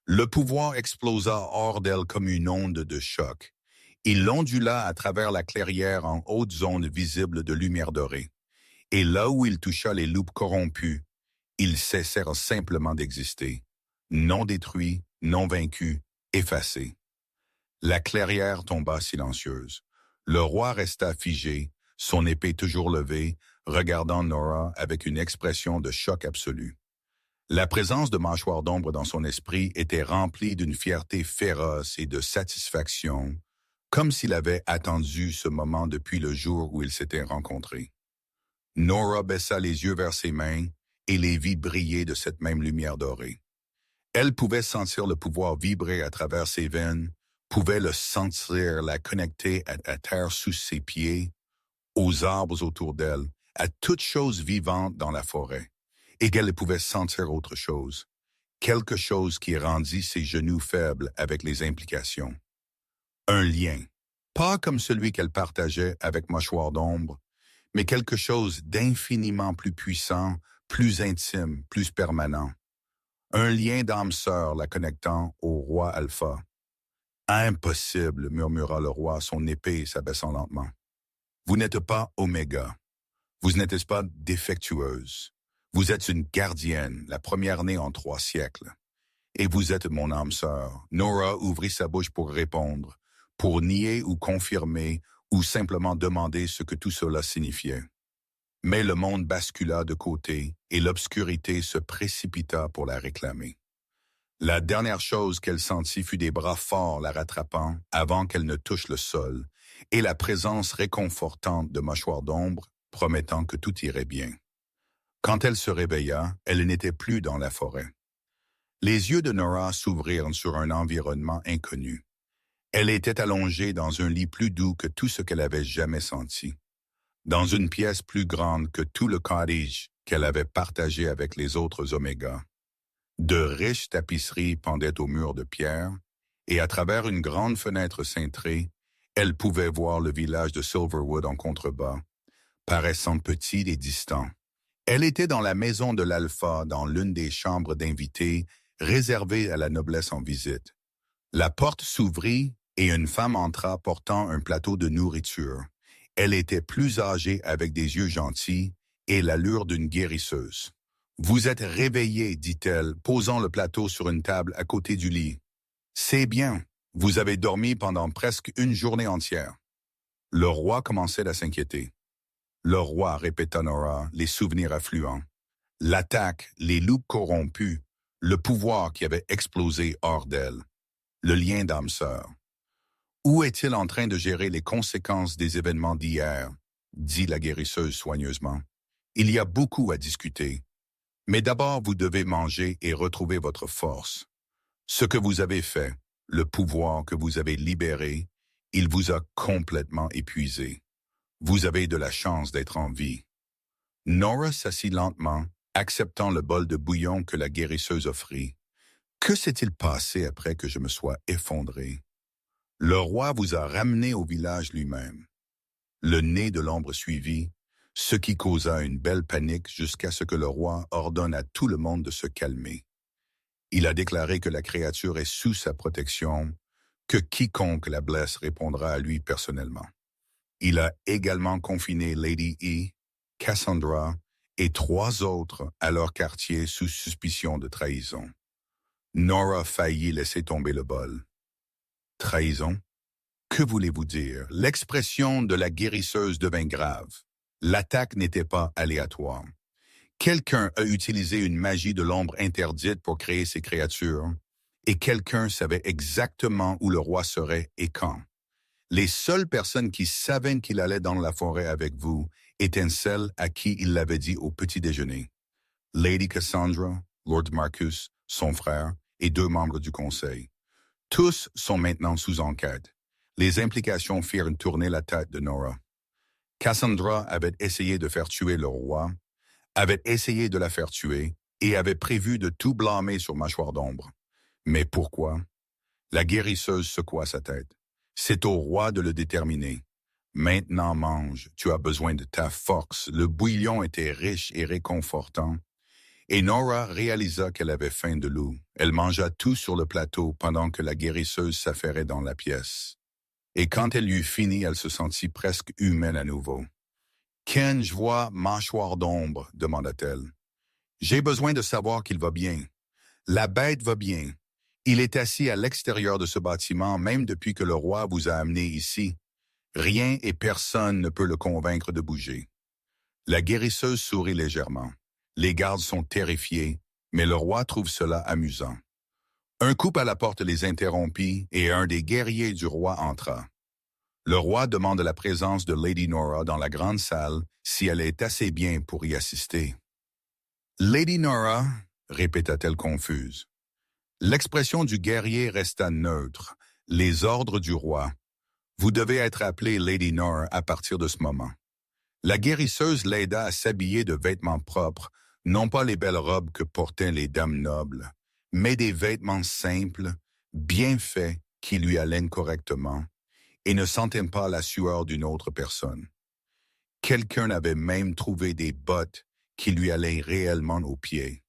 Le pouvoir explosa hors d'elle comme une onde de choc. Il ondula à travers la clairière en haute zone visible de lumière dorée. Et là où il toucha les loups corrompus, ils cessèrent simplement d'exister. Non détruits, non vaincus, effacés. La clairière tomba silencieuse. Le roi resta figé, son épée toujours levée, regardant Nora avec une expression de choc absolu. La présence de Mâchoire d'ombre dans son esprit était remplie d'une fierté féroce et de satisfaction, comme s'il avait attendu ce moment depuis le jour où ils s'étaient rencontrés. Nora baissa les yeux vers ses mains et les vit briller de cette même lumière dorée. Elle pouvait sentir le pouvoir vibrer à travers ses veines, pouvait le sentir la connecter à terre sous ses pieds, aux arbres autour d'elle, à toute chose vivante dans la forêt, et qu'elle pouvait sentir autre chose, quelque chose qui rendit ses genoux faibles avec les implications. Un lien, pas comme celui qu'elle partageait avec Mâchoire d'ombre, mais quelque chose d'infiniment plus puissant, plus intime, plus permanent. Un lien d'âme sœur la connectant au roi Alpha. Impossible, murmura le roi, son épée s'abaissant lentement. Vous n'êtes pas Oméga. Vous n'êtes pas défectueuse. Vous êtes une gardienne, la première née en 3 siècles. Et vous êtes mon âme sœur. Nora ouvrit sa bouche pour répondre, pour nier ou confirmer, ou simplement demander ce que tout cela signifiait. Mais le monde bascula de côté et l'obscurité se précipita pour la réclamer. La dernière chose qu'elle sentit fut des bras forts la rattrapant avant qu'elle ne touche le sol et la présence réconfortante de Mâchoire d'ombre promettant que tout irait bien. Quand elle se réveilla, elle n'était plus dans la forêt. Les yeux de Nora s'ouvrirent sur un environnement inconnu. Elle était allongée dans un lit plus doux que tout ce qu'elle avait jamais senti, dans une pièce plus grande que tout le cottage qu'elle avait partagé avec les autres Oméga. De riches tapisseries pendaient aux murs de pierre, et à travers une grande fenêtre cintrée, elle pouvait voir le village de Silverwood en contrebas, paraissant petit et distant. Elle était dans la maison de l'Alpha, dans l'une des chambres d'invités réservées à la noblesse en visite. La porte s'ouvrit et une femme entra portant un plateau de nourriture. Elle était plus âgée avec des yeux gentils et l'allure d'une guérisseuse. « Vous êtes réveillé, dit-elle, posant le plateau sur une table à côté du lit. C'est bien, vous avez dormi pendant presque une journée entière. » Le roi commençait à s'inquiéter. Le roi, répéta Nora, les souvenirs affluents. L'attaque, les loups corrompus, le pouvoir qui avait explosé hors d'elle, le lien d'âme-sœur. Où est-il en train de gérer les conséquences des événements d'hier, dit la guérisseuse soigneusement. Il y a beaucoup à discuter. Mais d'abord, vous devez manger et retrouver votre force. Ce que vous avez fait, le pouvoir que vous avez libéré, il vous a complètement épuisé. Vous avez de la chance d'être en vie. Nora s'assit lentement, acceptant le bol de bouillon que la guérisseuse offrit. Que s'est-il passé après que je me sois effondré? Le roi vous a ramené au village lui-même. Le nez de l'ombre suivit, ce qui causa une belle panique jusqu'à ce que le roi ordonne à tout le monde de se calmer. Il a déclaré que la créature est sous sa protection, que quiconque la blesse répondra à lui personnellement. Il a également confiné Lady E, Cassandra et 3 autres à leur quartier sous suspicion de trahison. Nora faillit laisser tomber le bol. Trahison? Que voulez-vous dire? L'expression de la guérisseuse devint grave. L'attaque n'était pas aléatoire. Quelqu'un a utilisé une magie de l'ombre interdite pour créer ces créatures, et quelqu'un savait exactement où le roi serait et quand. Les seules personnes qui savaient qu'il allait dans la forêt avec vous étaient celles à qui il l'avait dit au petit déjeuner. Lady Cassandra, Lord Marcus, son frère et 2 membres du conseil. Tous sont maintenant sous enquête. Les implications firent tourner la tête de Nora. Cassandra avait essayé de faire tuer le roi, avait essayé de la faire tuer et avait prévu de tout blâmer sur Mâchoire d'Ombre. Mais pourquoi? La guérisseuse secoua sa tête. C'est au roi de le déterminer. Maintenant mange, tu as besoin de ta force. Le bouillon était riche et réconfortant. Et Nora réalisa qu'elle avait faim de loup. Elle mangea tout sur le plateau pendant que la guérisseuse s'affairait dans la pièce. Et quand elle eut fini, elle se sentit presque humaine à nouveau. « Qu'en-je vois, Mâchoire d'Ombre ?» demanda-t-elle. « J'ai besoin de savoir qu'il va bien. La bête va bien. Il est assis à l'extérieur de ce bâtiment même depuis que le roi vous a amené ici. Rien et personne ne peut le convaincre de bouger. » La guérisseuse sourit légèrement. Les gardes sont terrifiés, mais le roi trouve cela amusant. Un coup à la porte les interrompit et un des guerriers du roi entra. Le roi demande la présence de Lady Nora dans la grande salle si elle est assez bien pour y assister. « Lady Nora » répéta-t-elle confuse. L'expression du guerrier resta neutre. Les ordres du roi. Vous devez être appelée Lady Nora à partir de ce moment. La guérisseuse l'aida à s'habiller de vêtements propres, non pas les belles robes que portaient les dames nobles, mais des vêtements simples, bien faits, qui lui allaient correctement, et ne sentaient pas la sueur d'une autre personne. Quelqu'un avait même trouvé des bottes qui lui allaient réellement aux pieds.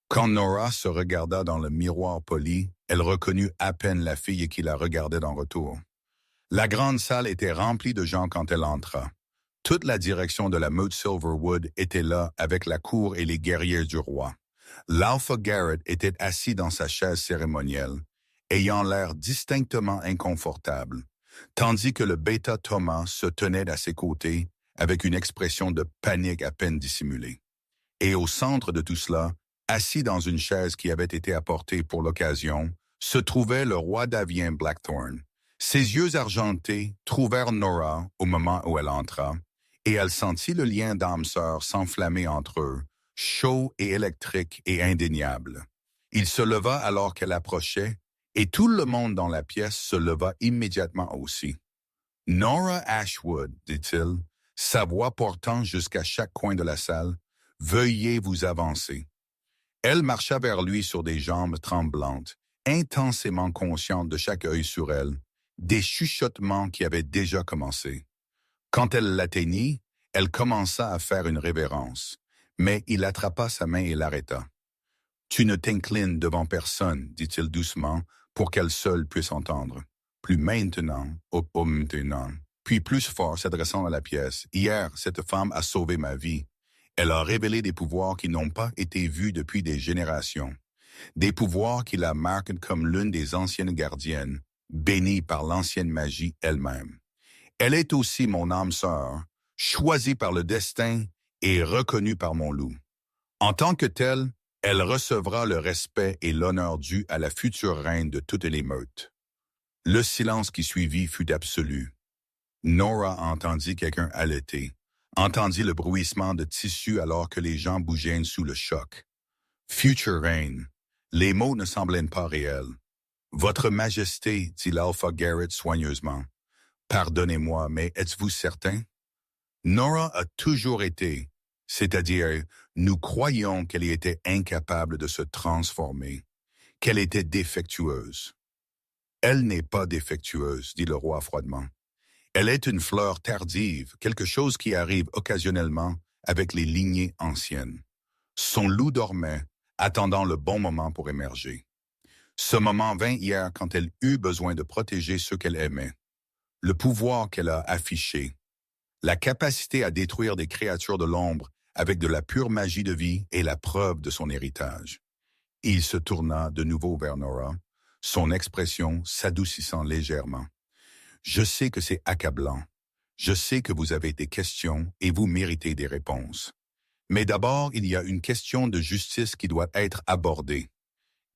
Quand Nora se regarda dans le miroir poli, elle reconnut à peine la fille qui la regardait en retour. La grande salle était remplie de gens quand elle entra. Toute la direction de la meute Silverwood était là avec la cour et les guerriers du roi. L'Alpha Garrett était assis dans sa chaise cérémonielle, ayant l'air distinctement inconfortable, tandis que le Bêta Thomas se tenait à ses côtés avec une expression de panique à peine dissimulée. Et au centre de tout cela, assis dans une chaise qui avait été apportée pour l'occasion, se trouvait le roi d'Avien Blackthorn. Ses yeux argentés trouvèrent Nora au moment où elle entra, et elle sentit le lien d'âme-sœur s'enflammer entre eux, chaud et électrique et indéniable. Il se leva alors qu'elle approchait, Et tout le monde dans la pièce se leva immédiatement aussi. Nora Ashwood, dit-il, sa voix portant jusqu'à chaque coin de la salle, veuillez vous avancer. Elle marcha vers lui sur des jambes tremblantes, intensément consciente de chaque œil sur elle, des chuchotements qui avaient déjà commencé. Quand elle l'atteignit, elle commença à faire une révérence, mais il attrapa sa main et l'arrêta. « Tu ne t'inclines devant personne, dit-il doucement, pour qu'elle seule puisse entendre. Plus maintenant, au maintenant. » Puis plus fort, s'adressant à la pièce, « Hier, cette femme a sauvé ma vie. Elle a révélé des pouvoirs qui n'ont pas été vus depuis des générations. Des pouvoirs qui la marquent comme l'une des anciennes gardiennes, bénie par l'ancienne magie elle-même. Elle est aussi mon âme sœur, choisie par le destin et reconnue par mon loup. En tant que telle, elle recevra le respect et l'honneur dû à la future reine de toutes les meutes. » Le silence qui suivit fut absolu. Nora entendit quelqu'un haleter, entendit le bruissement de tissu alors que les gens bougeaient sous le choc. « Future reine », les mots ne semblaient pas réels. « Votre Majesté », dit l'Alpha Garrett soigneusement. « Pardonnez-moi, mais êtes-vous certain? » Nora a toujours été, c'est-à-dire, nous croyons qu'elle était incapable de se transformer, qu'elle était défectueuse. « Elle n'est pas défectueuse, dit le roi froidement. Elle est une fleur tardive, quelque chose qui arrive occasionnellement avec les lignées anciennes. Son loup dormait, attendant le bon moment pour émerger. Ce moment vint hier quand elle eut besoin de protéger ceux qu'elle aimait. Le pouvoir qu'elle a affiché, la capacité à détruire des créatures de l'ombre avec de la pure magie de vie est la preuve de son héritage. » Il se tourna de nouveau vers Nora, son expression s'adoucissant légèrement. « Je sais que c'est accablant. Je sais que vous avez des questions et vous méritez des réponses. Mais d'abord, il y a une question de justice qui doit être abordée. »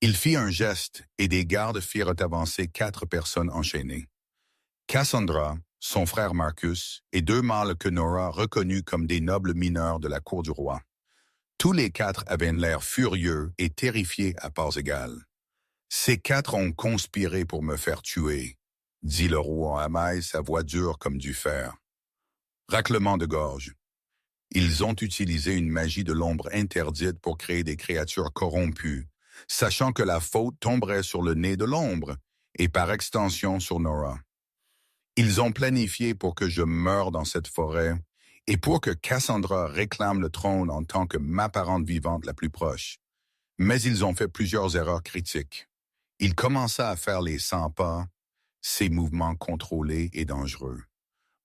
Il fit un geste et des gardes firent avancer 4 personnes enchaînées. Cassandra, son frère Marcus, et 2 mâles que Nora reconnut comme des nobles mineurs de la cour du roi. Tous les 4 avaient l'air furieux et terrifiés à parts égales. « Ces 4 ont conspiré pour me faire tuer, » dit le roi Amaï, sa voix dure comme du fer. Raclement de gorge. Ils ont utilisé une magie de l'ombre interdite pour créer des créatures corrompues, sachant que la faute tomberait sur le nez de l'ombre et par extension sur Nora. Ils ont planifié pour que je meure dans cette forêt et pour que Cassandra réclame le trône en tant que ma parente vivante la plus proche. Mais ils ont fait plusieurs erreurs critiques. Il commença à faire les 100 pas, ses mouvements contrôlés et dangereux.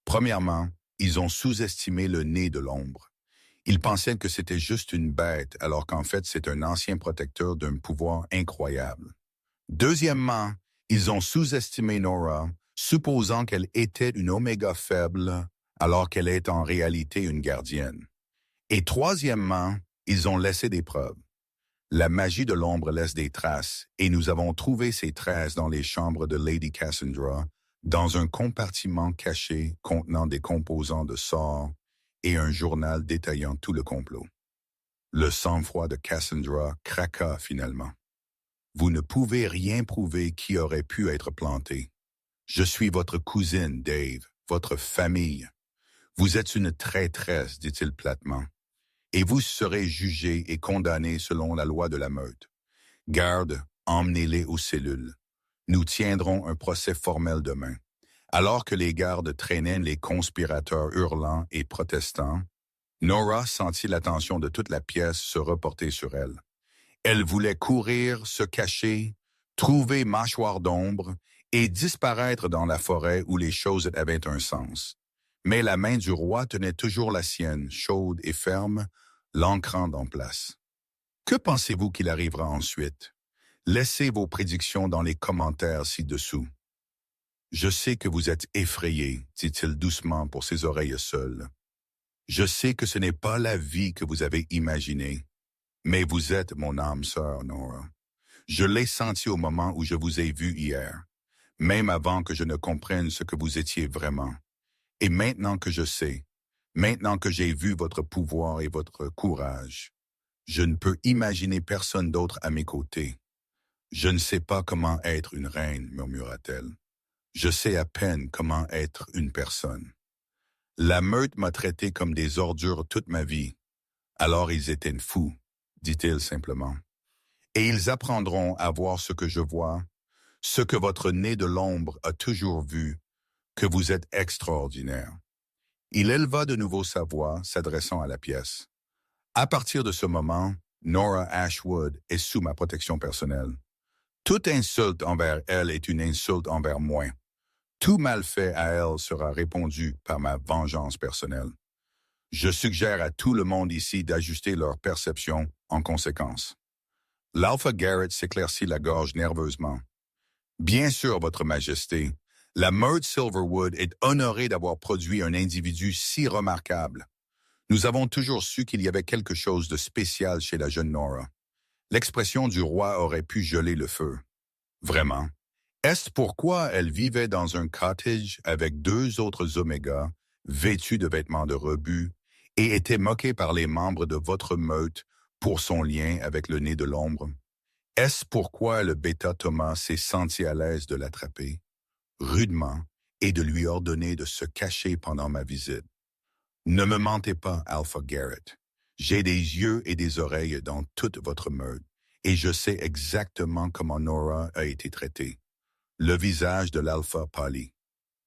Premièrement, ils ont sous-estimé le nez de l'ombre. Ils pensaient que c'était juste une bête, alors qu'en fait c'est un ancien protecteur d'un pouvoir incroyable. Deuxièmement, ils ont sous-estimé Nora, supposant qu'elle était une oméga faible, alors qu'elle est en réalité une gardienne. Et troisièmement, ils ont laissé des preuves. La magie de l'ombre laisse des traces, et nous avons trouvé ces traces dans les chambres de Lady Cassandra, dans un compartiment caché contenant des composants de sorts et un journal détaillant tout le complot. Le sang-froid de Cassandra craqua finalement. Vous ne pouvez rien prouver qui aurait pu être planté. Je suis votre cousine, Dave, votre famille. Vous êtes une traîtresse, dit-il platement. Et vous serez jugés et condamnés selon la loi de la meute. Garde, emmenez-les aux cellules. Nous tiendrons un procès formel demain. Alors que les gardes traînaient les conspirateurs hurlants et protestants, Nora sentit l'attention de toute la pièce se reporter sur elle. Elle voulait courir, se cacher, trouver mâchoire d'ombre et disparaître dans la forêt où les choses avaient un sens. Mais la main du roi tenait toujours la sienne, chaude et ferme, l'ancrant en place. Que pensez-vous qu'il arrivera ensuite? Laissez vos prédictions dans les commentaires ci-dessous. Je sais que vous êtes effrayé, dit-il doucement pour ses oreilles seules. Je sais que ce n'est pas la vie que vous avez imaginée, mais vous êtes mon âme sœur, Nora. Je l'ai senti au moment où je vous ai vu hier, même avant que je ne comprenne ce que vous étiez vraiment. Et maintenant que je sais, maintenant que j'ai vu votre pouvoir et votre courage, je ne peux imaginer personne d'autre à mes côtés. Je ne sais pas comment être une reine, murmura-t-elle. Je sais à peine comment être une personne. La meute m'a traité comme des ordures toute ma vie. Alors ils étaient fous, dit-il simplement. Et ils apprendront à voir ce que je vois, ce que votre nez de l'ombre a toujours vu, que vous êtes extraordinaire. Il éleva de nouveau sa voix, s'adressant à la pièce. À partir de ce moment, Nora Ashwood est sous ma protection personnelle. Toute insulte envers elle est une insulte envers moi. Tout mal fait à elle sera répondu par ma vengeance personnelle. Je suggère à tout le monde ici d'ajuster leur perception en conséquence. L'Alpha Garrett s'éclaircit la gorge nerveusement. Bien sûr, Votre Majesté, la meute Silverwood est honorée d'avoir produit un individu si remarquable. Nous avons toujours su qu'il y avait quelque chose de spécial chez la jeune Nora. L'expression du roi aurait pu geler le feu. Vraiment. Est-ce pourquoi elle vivait dans un cottage avec 2 autres Omégas, vêtus de vêtements de rebut, et était moquée par les membres de votre meute pour son lien avec le nez de l'ombre? Est-ce pourquoi le bêta Thomas s'est senti à l'aise de l'attraper, rudement, et de lui ordonner de se cacher pendant ma visite? Ne me mentez pas, Alpha Garrett. J'ai des yeux et des oreilles dans toute votre meute, et je sais exactement comment Nora a été traitée. Le visage de l'Alpha pâlit.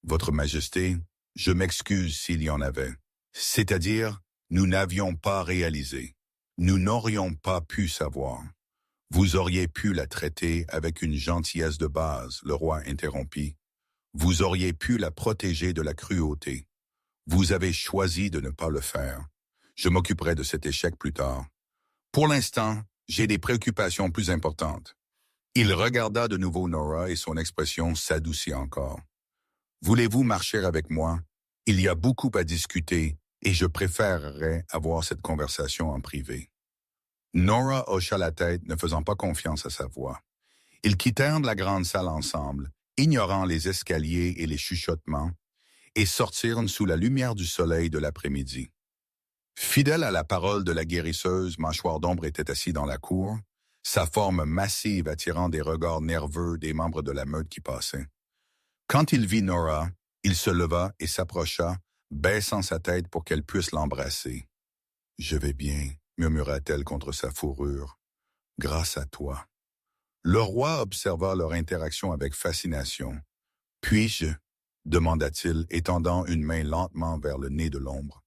Votre Majesté, je m'excuse s'il y en avait. C'est-à-dire, nous n'avions pas réalisé. Nous n'aurions pas pu savoir. Vous auriez pu la traiter avec une gentillesse de base, le roi interrompit. Vous auriez pu la protéger de la cruauté. Vous avez choisi de ne pas le faire. Je m'occuperai de cet échec plus tard. Pour l'instant, j'ai des préoccupations plus importantes. Il regarda de nouveau Nora et son expression s'adoucit encore. Voulez-vous marcher avec moi? Il y a beaucoup à discuter et je préférerais avoir cette conversation en privé. Nora hocha la tête, ne faisant pas confiance à sa voix. Ils quittèrent la grande salle ensemble, ignorant les escaliers et les chuchotements, et sortirent sous la lumière du soleil de l'après-midi. Fidèle à la parole de la guérisseuse, Mâchoire d'ombre était assis dans la cour, sa forme massive attirant des regards nerveux des membres de la meute qui passaient. Quand il vit Nora, il se leva et s'approcha, baissant sa tête pour qu'elle puisse l'embrasser. « Je vais bien », murmura-t-elle contre sa fourrure. « Grâce à toi. » Le roi observa leur interaction avec fascination. « Puis-je » demanda-t-il, étendant une main lentement vers le nez de l'ombre.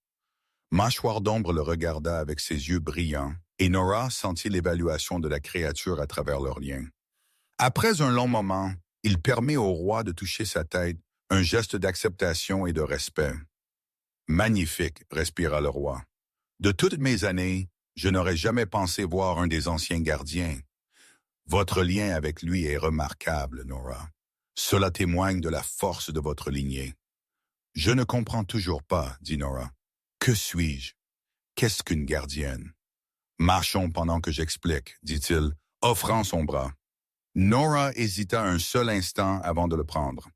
Mâchoire d'ombre le regarda avec ses yeux brillants, et Nora sentit l'évaluation de la créature à travers leurs liens. Après un long moment, il permet au roi de toucher sa tête, un geste d'acceptation et de respect. « Magnifique », respira le roi. « De toutes mes années, je n'aurais jamais pensé voir un des anciens gardiens. Votre lien avec lui est remarquable, Nora. Cela témoigne de la force de votre lignée. »« Je ne comprends toujours pas, » dit Nora. « Que suis-je? Qu'est-ce qu'une gardienne? »« Marchons pendant que j'explique, » dit-il, offrant son bras. Nora hésita un seul instant avant de le prendre,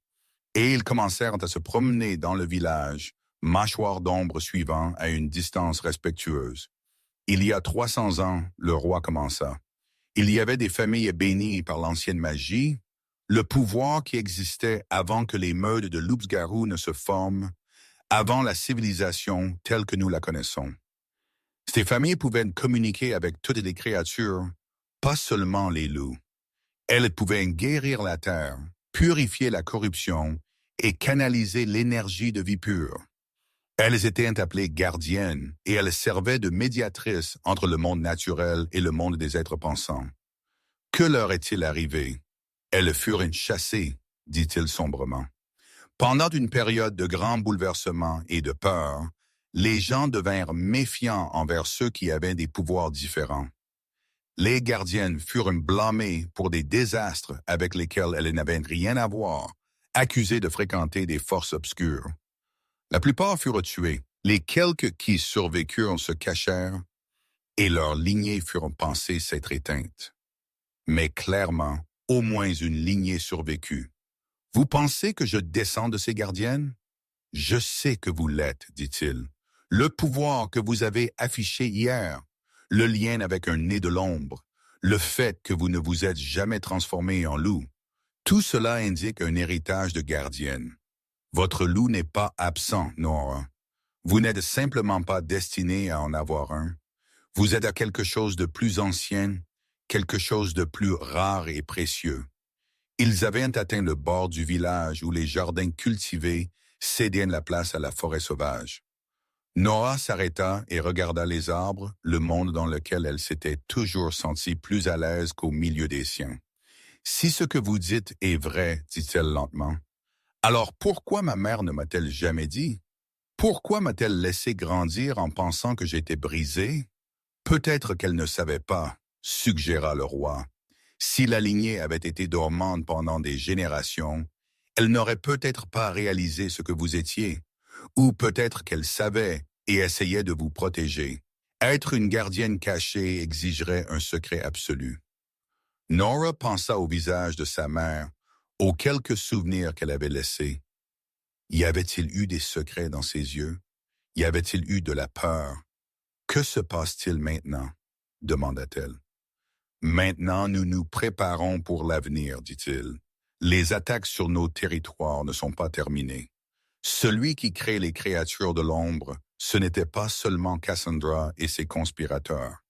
et ils commencèrent à se promener dans le village, Mâchoire d'ombre suivant à une distance respectueuse. Il y a 300 ans, le roi commença. Il y avait des familles bénies par l'ancienne magie, le pouvoir qui existait avant que les meutes de Loups-Garou ne se forment, avant la civilisation telle que nous la connaissons. Ces familles pouvaient communiquer avec toutes les créatures, pas seulement les loups. Elles pouvaient guérir la terre, purifier la corruption et canaliser l'énergie de vie pure. Elles étaient appelées gardiennes et elles servaient de médiatrices entre le monde naturel et le monde des êtres pensants. Que leur est-il arrivé? Elles furent chassées, dit-il sombrement. Pendant une période de grands bouleversements et de peur, les gens devinrent méfiants envers ceux qui avaient des pouvoirs différents. Les gardiennes furent blâmées pour des désastres avec lesquels elles n'avaient rien à voir, accusées de fréquenter des forces obscures. La plupart furent tués, les quelques qui survécurent se cachèrent, et leurs lignées furent pensées s'être éteintes. Mais clairement, au moins une lignée survécut. Vous pensez que je descends de ces gardiennes? Je sais que vous l'êtes, dit-il. Le pouvoir que vous avez affiché hier, le lien avec un nez de l'ombre, le fait que vous ne vous êtes jamais transformé en loup. Tout cela indique un héritage de gardienne. Votre loup n'est pas absent, Nora. Vous n'êtes simplement pas destiné à en avoir un. Vous êtes à quelque chose de plus ancien, quelque chose de plus rare et précieux. Ils avaient atteint le bord du village où les jardins cultivés cédaient la place à la forêt sauvage. Nora s'arrêta et regarda les arbres, le monde dans lequel elle s'était toujours sentie plus à l'aise qu'au milieu des siens. « Si ce que vous dites est vrai, dit-elle lentement, alors pourquoi ma mère ne m'a-t-elle jamais dit? Pourquoi m'a-t-elle laissé grandir en pensant que j'étais brisé? Peut-être qu'elle ne savait pas, suggéra le roi. Si la lignée avait été dormante pendant des générations, elle n'aurait peut-être pas réalisé ce que vous étiez, ou peut-être qu'elle savait et essayait de vous protéger. Être une gardienne cachée exigerait un secret absolu. Nora pensa au visage de sa mère, aux quelques souvenirs qu'elle avait laissés. Y avait-il eu des secrets dans ses yeux? Y avait-il eu de la peur? Que se passe-t-il maintenant? Demanda-t-elle. Maintenant, nous nous préparons pour l'avenir, dit-il. Les attaques sur nos territoires ne sont pas terminées. Celui qui crée les créatures de l'ombre, ce n'était pas seulement Cassandra et ses conspirateurs.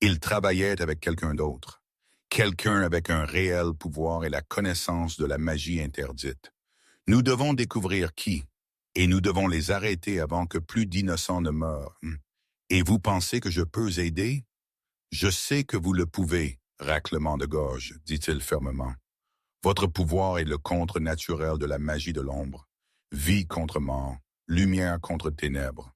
Il travaillait avec quelqu'un d'autre. Quelqu'un avec un réel pouvoir et la connaissance de la magie interdite. Nous devons découvrir qui, et nous devons les arrêter avant que plus d'innocents ne meurent. Et vous pensez que je peux aider? Je sais que vous le pouvez, raclement de gorge, dit-il fermement. Votre pouvoir est le contre naturel de la magie de l'ombre. Vie contre mort, lumière contre ténèbres.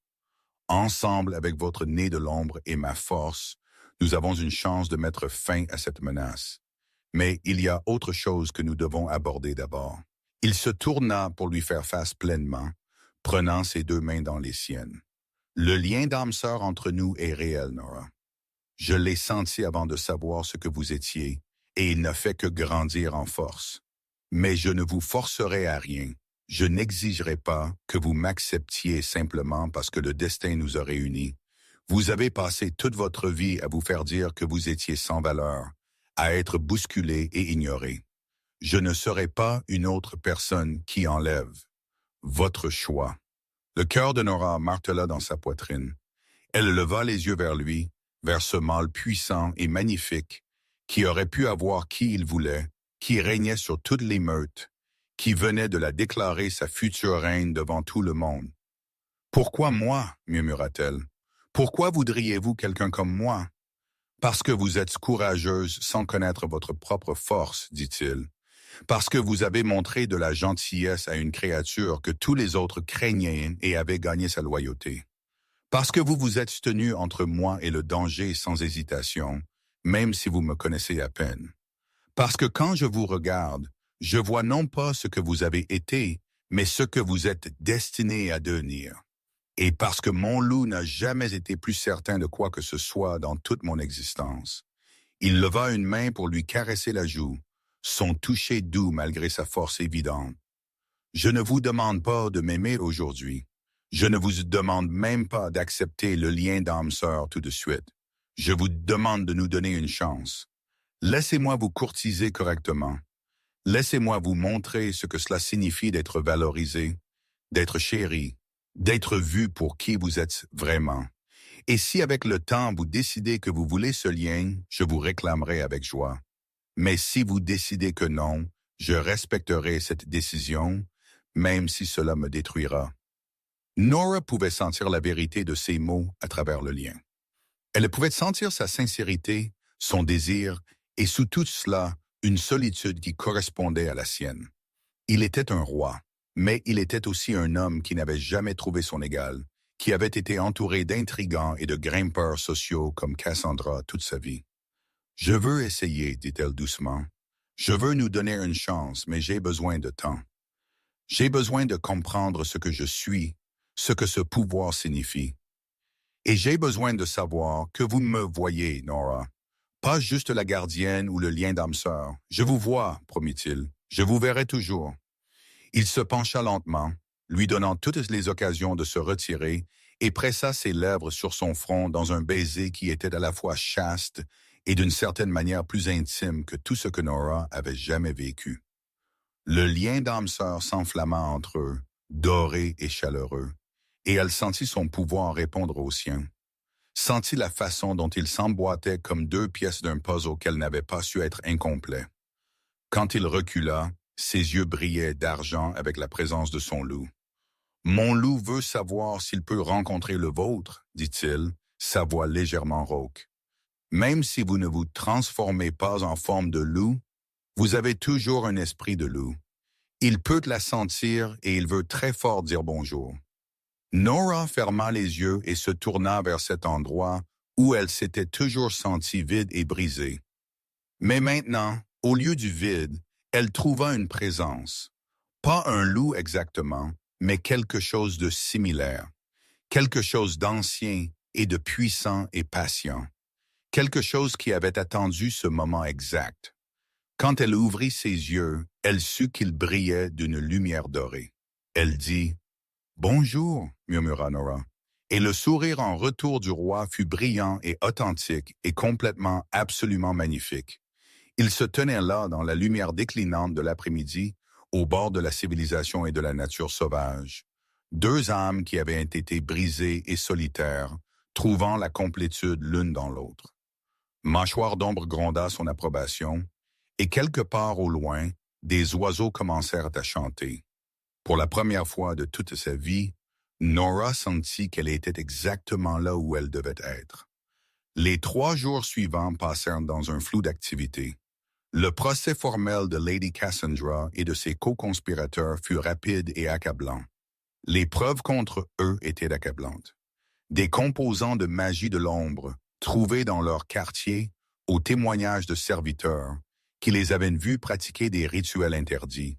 Ensemble avec votre nez de l'ombre et ma force, nous avons une chance de mettre fin à cette menace. Mais il y a autre chose que nous devons aborder d'abord. Il se tourna pour lui faire face pleinement, prenant ses deux mains dans les siennes. Le lien d'âme sœur entre nous est réel, Nora. Je l'ai senti avant de savoir ce que vous étiez, et il n'a fait que grandir en force. Mais je ne vous forcerai à rien. Je n'exigerai pas que vous m'acceptiez simplement parce que le destin nous a réunis. Vous avez passé toute votre vie à vous faire dire que vous étiez sans valeur, à être bousculé et ignoré. Je ne serai pas une autre personne qui enlève. Votre choix. Le cœur de Nora martela dans sa poitrine. Elle leva les yeux vers lui, vers ce mâle puissant et magnifique, qui aurait pu avoir qui il voulait, qui régnait sur toutes les meutes, qui venait de la déclarer sa future reine devant tout le monde. « Pourquoi moi ?» murmura-t-elle. « Pourquoi voudriez-vous quelqu'un comme moi ?»« Parce que vous êtes courageuse sans connaître votre propre force, dit-il. Parce que vous avez montré de la gentillesse à une créature que tous les autres craignaient et avaient gagné sa loyauté. Parce que vous vous êtes tenu entre moi et le danger sans hésitation, même si vous me connaissez à peine. Parce que quand je vous regarde, je vois non pas ce que vous avez été, mais ce que vous êtes destiné à devenir. Et parce que mon loup n'a jamais été plus certain de quoi que ce soit dans toute mon existence. Il leva une main pour lui caresser la joue, son toucher doux malgré sa force évidente. Je ne vous demande pas de m'aimer aujourd'hui. Je ne vous demande même pas d'accepter le lien d'âme sœur tout de suite. Je vous demande de nous donner une chance. Laissez-moi vous courtiser correctement. Laissez-moi vous montrer ce que cela signifie d'être valorisé, d'être chéri, d'être vu pour qui vous êtes vraiment. Et si avec le temps vous décidez que vous voulez ce lien, je vous réclamerai avec joie. Mais si vous décidez que non, je respecterai cette décision, même si cela me détruira. Nora pouvait sentir la vérité de ces mots à travers le lien. Elle pouvait sentir sa sincérité, son désir, et sous tout cela, une solitude qui correspondait à la sienne. Il était un roi, mais il était aussi un homme qui n'avait jamais trouvé son égal, qui avait été entouré d'intrigants et de grimpeurs sociaux comme Cassandra toute sa vie. « Je veux essayer, dit-elle doucement. Je veux nous donner une chance, mais j'ai besoin de temps. J'ai besoin de comprendre ce que je suis, ce que ce pouvoir signifie. Et j'ai besoin de savoir que vous me voyez, Nora. Pas juste la gardienne ou le lien d'âme sœur. Je vous vois, promit-il. Je vous verrai toujours. » Il se pencha lentement, lui donnant toutes les occasions de se retirer, et pressa ses lèvres sur son front dans un baiser qui était à la fois chaste et d'une certaine manière plus intime que tout ce que Nora avait jamais vécu. Le lien d'âme sœur s'enflamma entre eux, doré et chaleureux, et elle sentit son pouvoir répondre au sien, sentit la façon dont ils s'emboîtaient comme deux pièces d'un puzzle qu'elle n'avait pas su être incomplet. Quand il recula, ses yeux brillaient d'argent avec la présence de son loup. « Mon loup veut savoir s'il peut rencontrer le vôtre, dit-il, sa voix légèrement rauque. Même si vous ne vous transformez pas en forme de loup, vous avez toujours un esprit de loup. Il peut la sentir et il veut très fort dire bonjour. » Nora ferma les yeux et se tourna vers cet endroit où elle s'était toujours sentie vide et brisée. Mais maintenant, au lieu du vide, elle trouva une présence. Pas un loup exactement, mais quelque chose de similaire. Quelque chose d'ancien et de puissant et patient. Quelque chose qui avait attendu ce moment exact. Quand elle ouvrit ses yeux, elle sut qu'ils brillaient d'une lumière dorée. Elle dit « Bonjour », murmura Nora. Et le sourire en retour du roi fut brillant et authentique et complètement, absolument magnifique. Ils se tenaient là dans la lumière déclinante de l'après-midi, au bord de la civilisation et de la nature sauvage. Deux âmes qui avaient été brisées et solitaires, trouvant la complétude l'une dans l'autre. Mâchoire d'ombre gronda son approbation, et quelque part au loin, des oiseaux commencèrent à chanter. Pour la première fois de toute sa vie, Nora sentit qu'elle était exactement là où elle devait être. Les 3 jours suivants passèrent dans un flou d'activité. Le procès formel de Lady Cassandra et de ses co-conspirateurs fut rapide et accablant. Les preuves contre eux étaient accablantes. Des composants de magie de l'ombre, trouvés dans leur quartier, aux témoignages de serviteurs, qui les avaient vus pratiquer des rituels interdits.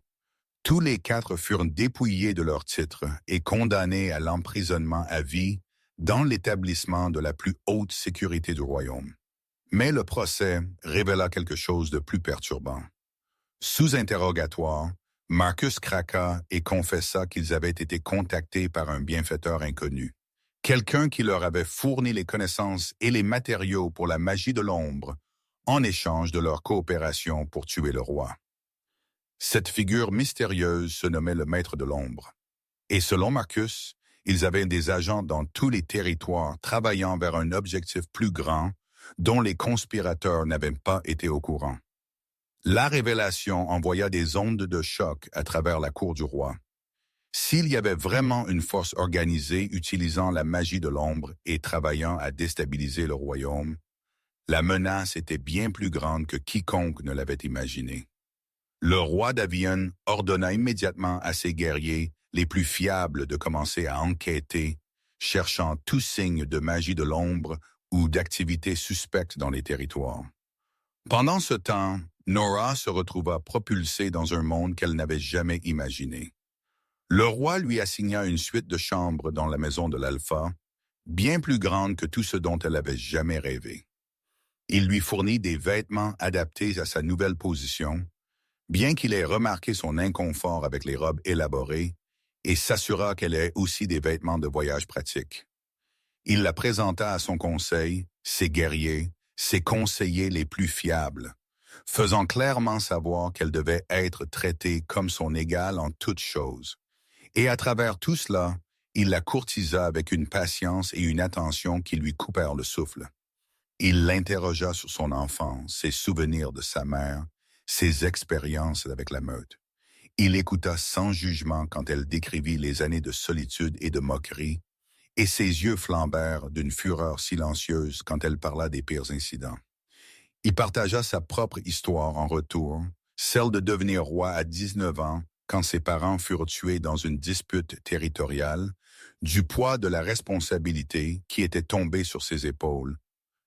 Tous les 4 furent dépouillés de leurs titres et condamnés à l'emprisonnement à vie dans l'établissement de la plus haute sécurité du royaume. Mais le procès révéla quelque chose de plus perturbant. Sous interrogatoire, Marcus craqua et confessa qu'ils avaient été contactés par un bienfaiteur inconnu. Quelqu'un qui leur avait fourni les connaissances et les matériaux pour la magie de l'ombre en échange de leur coopération pour tuer le roi. Cette figure mystérieuse se nommait le Maître de l'Ombre. Et selon Marcus, ils avaient des agents dans tous les territoires travaillant vers un objectif plus grand dont les conspirateurs n'avaient pas été au courant. La révélation envoya des ondes de choc à travers la cour du roi. S'il y avait vraiment une force organisée utilisant la magie de l'ombre et travaillant à déstabiliser le royaume, la menace était bien plus grande que quiconque ne l'avait imaginé. Le roi d'Avion ordonna immédiatement à ses guerriers les plus fiables de commencer à enquêter, cherchant tout signe de magie de l'ombre ou d'activité suspecte dans les territoires. Pendant ce temps, Nora se retrouva propulsée dans un monde qu'elle n'avait jamais imaginé. Le roi lui assigna une suite de chambres dans la maison de l'Alpha, bien plus grande que tout ce dont elle avait jamais rêvé. Il lui fournit des vêtements adaptés à sa nouvelle position, bien qu'il ait remarqué son inconfort avec les robes élaborées, et s'assura qu'elle ait aussi des vêtements de voyage pratiques. Il la présenta à son conseil, ses guerriers, ses conseillers les plus fiables, faisant clairement savoir qu'elle devait être traitée comme son égale en toutes choses. Et à travers tout cela, il la courtisa avec une patience et une attention qui lui coupèrent le souffle. Il l'interrogea sur son enfance, ses souvenirs de sa mère, ses expériences avec la meute. Il écouta sans jugement quand elle décrivit les années de solitude et de moquerie, et ses yeux flambèrent d'une fureur silencieuse quand elle parla des pires incidents. Il partagea sa propre histoire en retour, celle de devenir roi à 19 ans quand ses parents furent tués dans une dispute territoriale, du poids de la responsabilité qui était tombée sur ses épaules,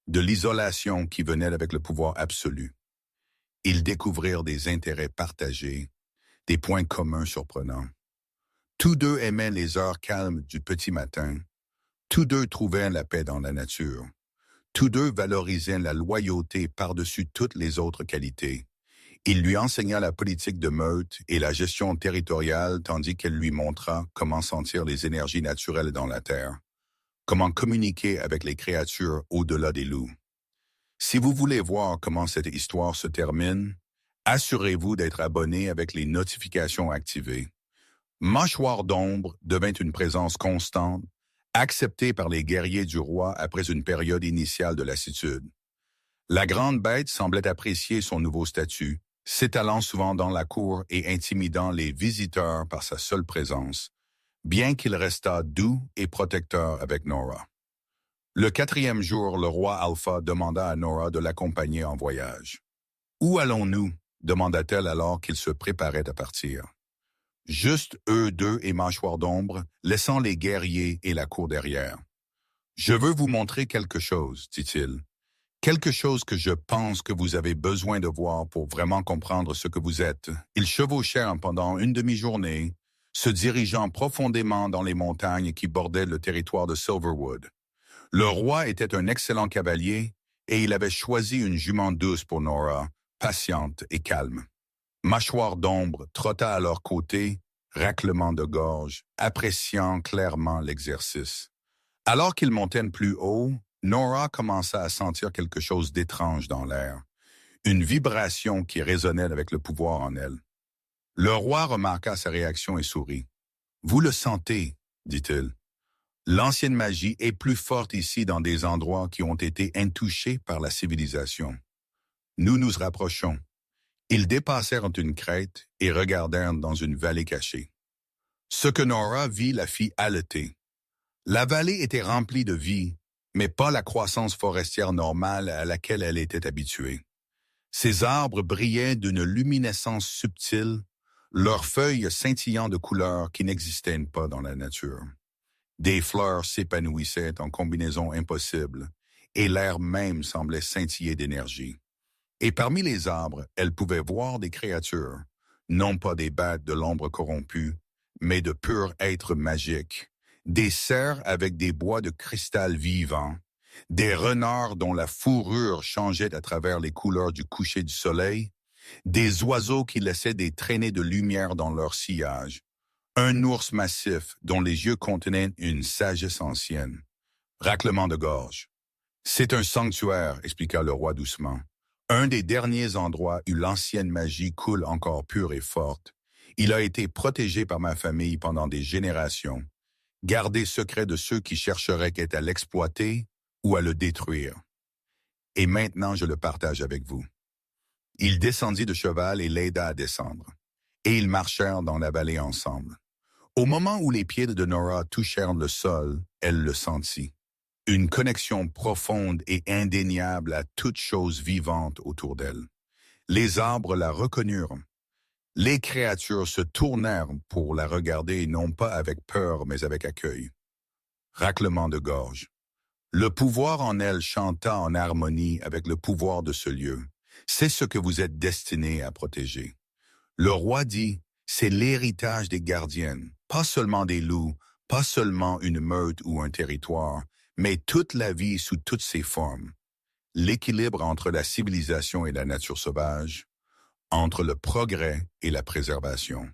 de l'isolation qui venait avec le pouvoir absolu. Ils découvrirent des intérêts partagés, des points communs surprenants. Tous deux aimaient les heures calmes du petit matin. Tous deux trouvaient la paix dans la nature. Tous deux valorisaient la loyauté par-dessus toutes les autres qualités. Il lui enseigna la politique de meute et la gestion territoriale tandis qu'elle lui montra comment sentir les énergies naturelles dans la terre, comment communiquer avec les créatures au-delà des loups. Si vous voulez voir comment cette histoire se termine, assurez-vous d'être abonné avec les notifications activées. Mâchoire d'ombre devint une présence constante, acceptée par les guerriers du roi après une période initiale de lassitude. La grande bête semblait apprécier son nouveau statut, s'étalant souvent dans la cour et intimidant les visiteurs par sa seule présence, bien qu'il restât doux et protecteur avec Nora. Le 4e jour, le roi Alpha demanda à Nora de l'accompagner en voyage. « Où allons-nous » demanda-t-elle alors qu'ils se préparaient à partir. « Juste eux deux et Mâchoire d'ombre, laissant les guerriers et la cour derrière. »« Je veux vous montrer quelque chose, dit-il. Quelque chose que je pense que vous avez besoin de voir pour vraiment comprendre ce que vous êtes. » Ils chevauchèrent pendant une demi-journée, se dirigeant profondément dans les montagnes qui bordaient le territoire de Silverwood. Le roi était un excellent cavalier et il avait choisi une jument douce pour Nora, patiente et calme. Mâchoire d'ombre trotta à leur côté, raclement de gorge, appréciant clairement l'exercice. Alors qu'ils montaient plus haut, Nora commença à sentir quelque chose d'étrange dans l'air, une vibration qui résonnait avec le pouvoir en elle. Le roi remarqua sa réaction et sourit. « Vous le sentez, dit-il. L'ancienne magie est plus forte ici dans des endroits qui ont été intouchés par la civilisation. Nous nous rapprochons. » Ils dépassèrent une crête et regardèrent dans une vallée cachée. Ce que Nora vit la fit haleter. La vallée était remplie de vie, mais pas la croissance forestière normale à laquelle elle était habituée. Ces arbres brillaient d'une luminescence subtile, leurs feuilles scintillant de couleurs qui n'existaient pas dans la nature. Des fleurs s'épanouissaient en combinaisons impossibles, et l'air même semblait scintiller d'énergie. Et parmi les arbres, elle pouvait voir des créatures, non pas des bêtes de l'ombre corrompue, mais de purs êtres magiques, des cerfs avec des bois de cristal vivants, des renards dont la fourrure changeait à travers les couleurs du coucher du soleil, des oiseaux qui laissaient des traînées de lumière dans leur sillage, un ours massif dont les yeux contenaient une sagesse ancienne. Raclement de gorge. « C'est un sanctuaire, » expliqua le roi doucement. « Un des derniers endroits où l'ancienne magie coule encore pure et forte. Il a été protégé par ma famille pendant des générations, gardé secret de ceux qui chercheraient à l'exploiter ou à le détruire. Et maintenant, je le partage avec vous. » Il descendit de cheval et l'aida à descendre. Et ils marchèrent dans la vallée ensemble. Au moment où les pieds de Nora touchèrent le sol, elle le sentit. Une connexion profonde et indéniable à toute chose vivante autour d'elle. Les arbres la reconnurent. Les créatures se tournèrent pour la regarder non pas avec peur mais avec accueil. Raclement de gorge. Le pouvoir en elle chanta en harmonie avec le pouvoir de ce lieu. C'est ce que vous êtes destiné à protéger. Le roi dit, c'est l'héritage des gardiennes, pas seulement des loups, pas seulement une meute ou un territoire, mais toute la vie sous toutes ses formes. L'équilibre entre la civilisation et la nature sauvage, entre le progrès et la préservation.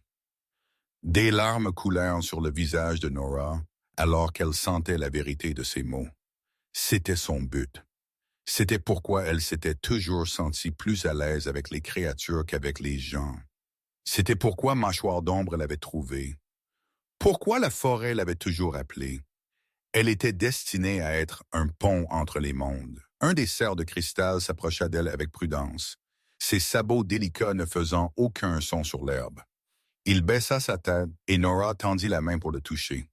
Des larmes coulèrent sur le visage de Nora alors qu'elle sentait la vérité de ces mots. C'était son but. C'était pourquoi elle s'était toujours sentie plus à l'aise avec les créatures qu'avec les gens. C'était pourquoi Mâchoire d'ombre l'avait trouvée. Pourquoi la forêt l'avait toujours appelée. Elle était destinée à être un pont entre les mondes. Un des cerfs de cristal s'approcha d'elle avec prudence, ses sabots délicats ne faisant aucun son sur l'herbe. Il baissa sa tête et Nora tendit la main pour le toucher.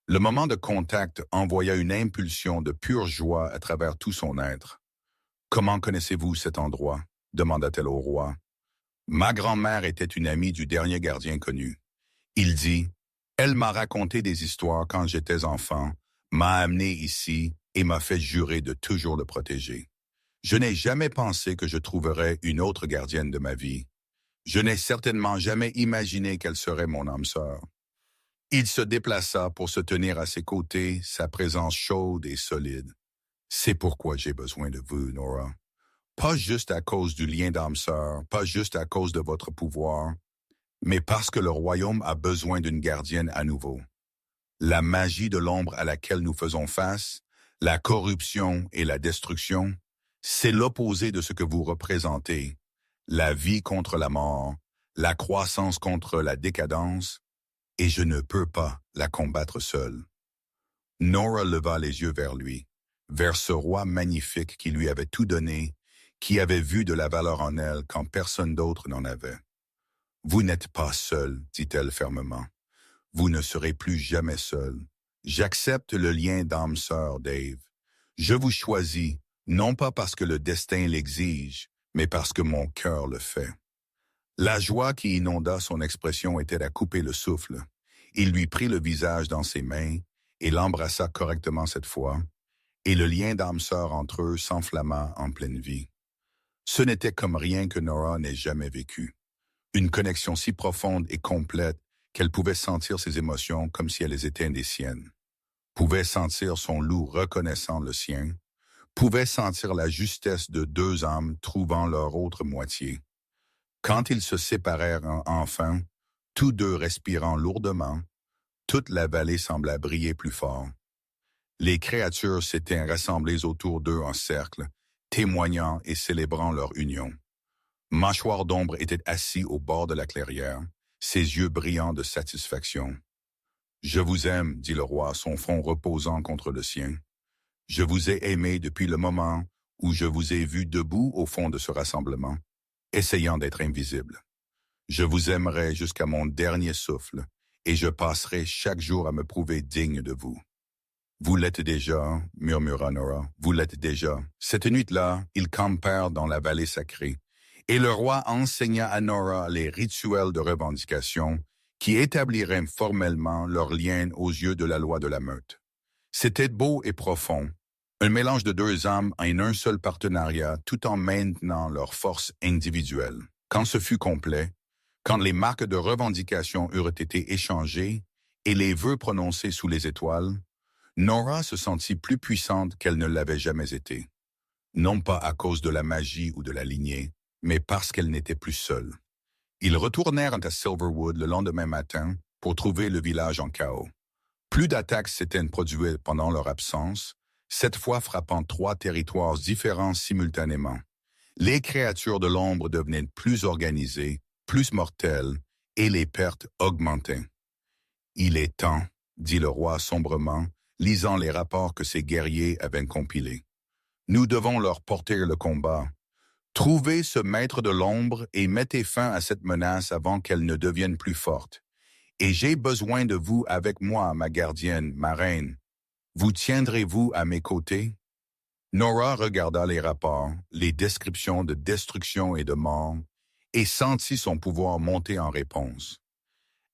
Le moment de contact envoya une impulsion de pure joie à travers tout son être. « Comment connaissez-vous cet endroit ?» demanda-t-elle au roi. « Ma grand-mère était une amie du dernier gardien connu. » Il dit, « Elle m'a raconté des histoires quand j'étais enfant, m'a amené ici et m'a fait jurer de toujours le protéger. Je n'ai jamais pensé que je trouverais une autre gardienne de ma vie. Je n'ai certainement jamais imaginé qu'elle serait mon âme sœur. » Il se déplaça pour se tenir à ses côtés, sa présence chaude et solide. « C'est pourquoi j'ai besoin de vous, Nora. Pas juste à cause du lien d'âme sœur, pas juste à cause de votre pouvoir, mais parce que le royaume a besoin d'une gardienne à nouveau. La magie de l'ombre à laquelle nous faisons face, la corruption et la destruction, C'est l'opposé de ce que vous représentez. La vie contre la mort, la croissance contre la décadence, et je ne peux pas la combattre seule. Nora leva les yeux vers lui, vers ce roi magnifique qui lui avait tout donné, qui avait vu de la valeur en elle quand personne d'autre n'en avait. « Vous n'êtes pas seul, dit-elle fermement. Vous ne serez plus jamais seul. J'accepte le lien d'âme-sœur, Dave. Je vous choisis, non pas parce que le destin l'exige, mais parce que mon cœur le fait. » La joie qui inonda son expression était à couper le souffle. Il lui prit le visage dans ses mains et l'embrassa correctement cette fois, et le lien d'âme-sœur entre eux s'enflamma en pleine vie. Ce n'était comme rien que Nora n'ait jamais vécu. Une connexion si profonde et complète qu'elle pouvait sentir ses émotions comme si elles étaient des siennes. Pouvait sentir son loup reconnaissant le sien. Pouvait sentir la justesse de deux âmes trouvant leur autre moitié. Quand ils se séparèrent enfin, tous deux respirant lourdement, toute la vallée sembla briller plus fort. Les créatures s'étaient rassemblées autour d'eux en cercle, témoignant et célébrant leur union. Mâchoire d'ombre était assis au bord de la clairière, ses yeux brillants de satisfaction. « Je vous aime, dit le roi, son front reposant contre le sien. Je vous ai aimé depuis le moment où je vous ai vu debout au fond de ce rassemblement, essayant d'être invisible. Je vous aimerai jusqu'à mon dernier souffle, et je passerai chaque jour à me prouver digne de vous. » « Vous l'êtes déjà, murmura Nora, vous l'êtes déjà. » Cette nuit-là, ils campèrent dans la vallée sacrée, et le roi enseigna à Nora les rituels de revendication qui établiraient formellement leur lien aux yeux de la loi de la meute. C'était beau et profond, un mélange de deux âmes en un seul partenariat tout en maintenant leur force individuelle. Quand ce fut complet, quand les marques de revendication eurent été échangées et les vœux prononcés sous les étoiles, Nora se sentit plus puissante qu'elle ne l'avait jamais été. Non pas à cause de la magie ou de la lignée, mais parce qu'elle n'était plus seule. Ils retournèrent à Silverwood le lendemain matin pour trouver le village en chaos. Plus d'attaques s'étaient produites pendant leur absence, cette fois frappant 3 territoires différents simultanément. Les créatures de l'ombre devenaient plus organisées, plus mortelles, et les pertes augmentaient. « Il est temps, dit le roi sombrement, lisant les rapports que ses guerriers avaient compilés. Nous devons leur porter le combat. Trouvez ce maître de l'ombre et mettez fin à cette menace avant qu'elle ne devienne plus forte. Et j'ai besoin de vous avec moi, ma gardienne, ma reine. Vous tiendrez-vous à mes côtés? » Nora regarda les rapports, les descriptions de destruction et de mort, et sentit son pouvoir monter en réponse.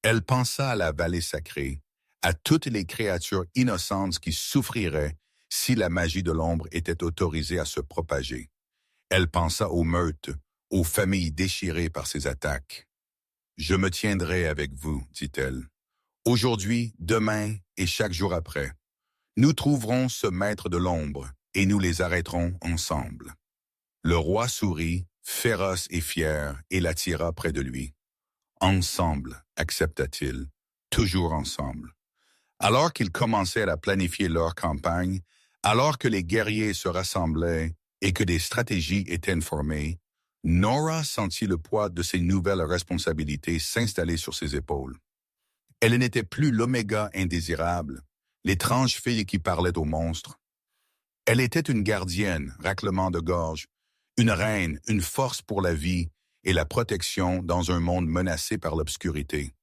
Elle pensa à la vallée sacrée, à toutes les créatures innocentes qui souffriraient si la magie de l'ombre était autorisée à se propager. Elle pensa aux meutes, aux familles déchirées par ces attaques. « Je me tiendrai avec vous, dit-elle. Aujourd'hui, demain et chaque jour après. Nous trouverons ce maître de l'ombre et nous les arrêterons ensemble. » Le roi sourit, féroce et fier, et l'attira près de lui. « Ensemble, accepta-t-il, toujours ensemble. » Alors qu'ils commençaient à planifier leur campagne, alors que les guerriers se rassemblaient et que des stratégies étaient formées, Nora sentit le poids de ses nouvelles responsabilités s'installer sur ses épaules. Elle n'était plus l'oméga indésirable, l'étrange fille qui parlait aux monstres. Elle était une gardienne, raclement de gorge, une reine, une force pour la vie et la protection dans un monde menacé par l'obscurité.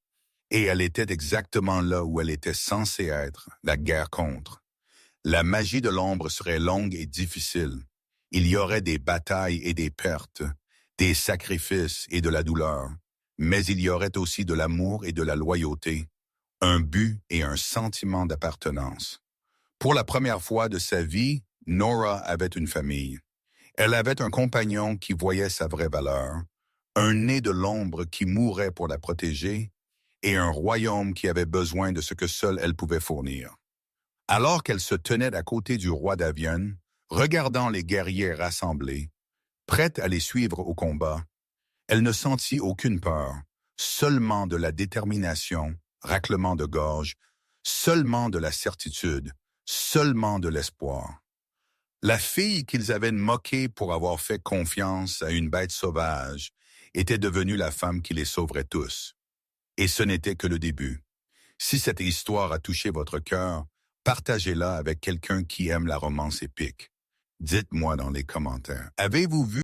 Et elle était exactement là où elle était censée être, la guerre contre. La magie de l'ombre serait longue et difficile. Il y aurait des batailles et des pertes, des sacrifices et de la douleur, mais il y aurait aussi de l'amour et de la loyauté, un but et un sentiment d'appartenance. Pour la première fois de sa vie, Nora avait une famille. Elle avait un compagnon qui voyait sa vraie valeur, un nez de l'ombre qui mourait pour la protéger, et un royaume qui avait besoin de ce que seule elle pouvait fournir. Alors qu'elle se tenait à côté du roi d'Avion, regardant les guerriers rassemblés, prête à les suivre au combat, elle ne sentit aucune peur, seulement de la détermination, raclement de gorge, seulement de la certitude, seulement de l'espoir. La fille qu'ils avaient moquée pour avoir fait confiance à une bête sauvage était devenue la femme qui les sauverait tous. Et ce n'était que le début. Si cette histoire a touché votre cœur, partagez-la avec quelqu'un qui aime la romance épique. Dites-moi dans les commentaires. Avez-vous vu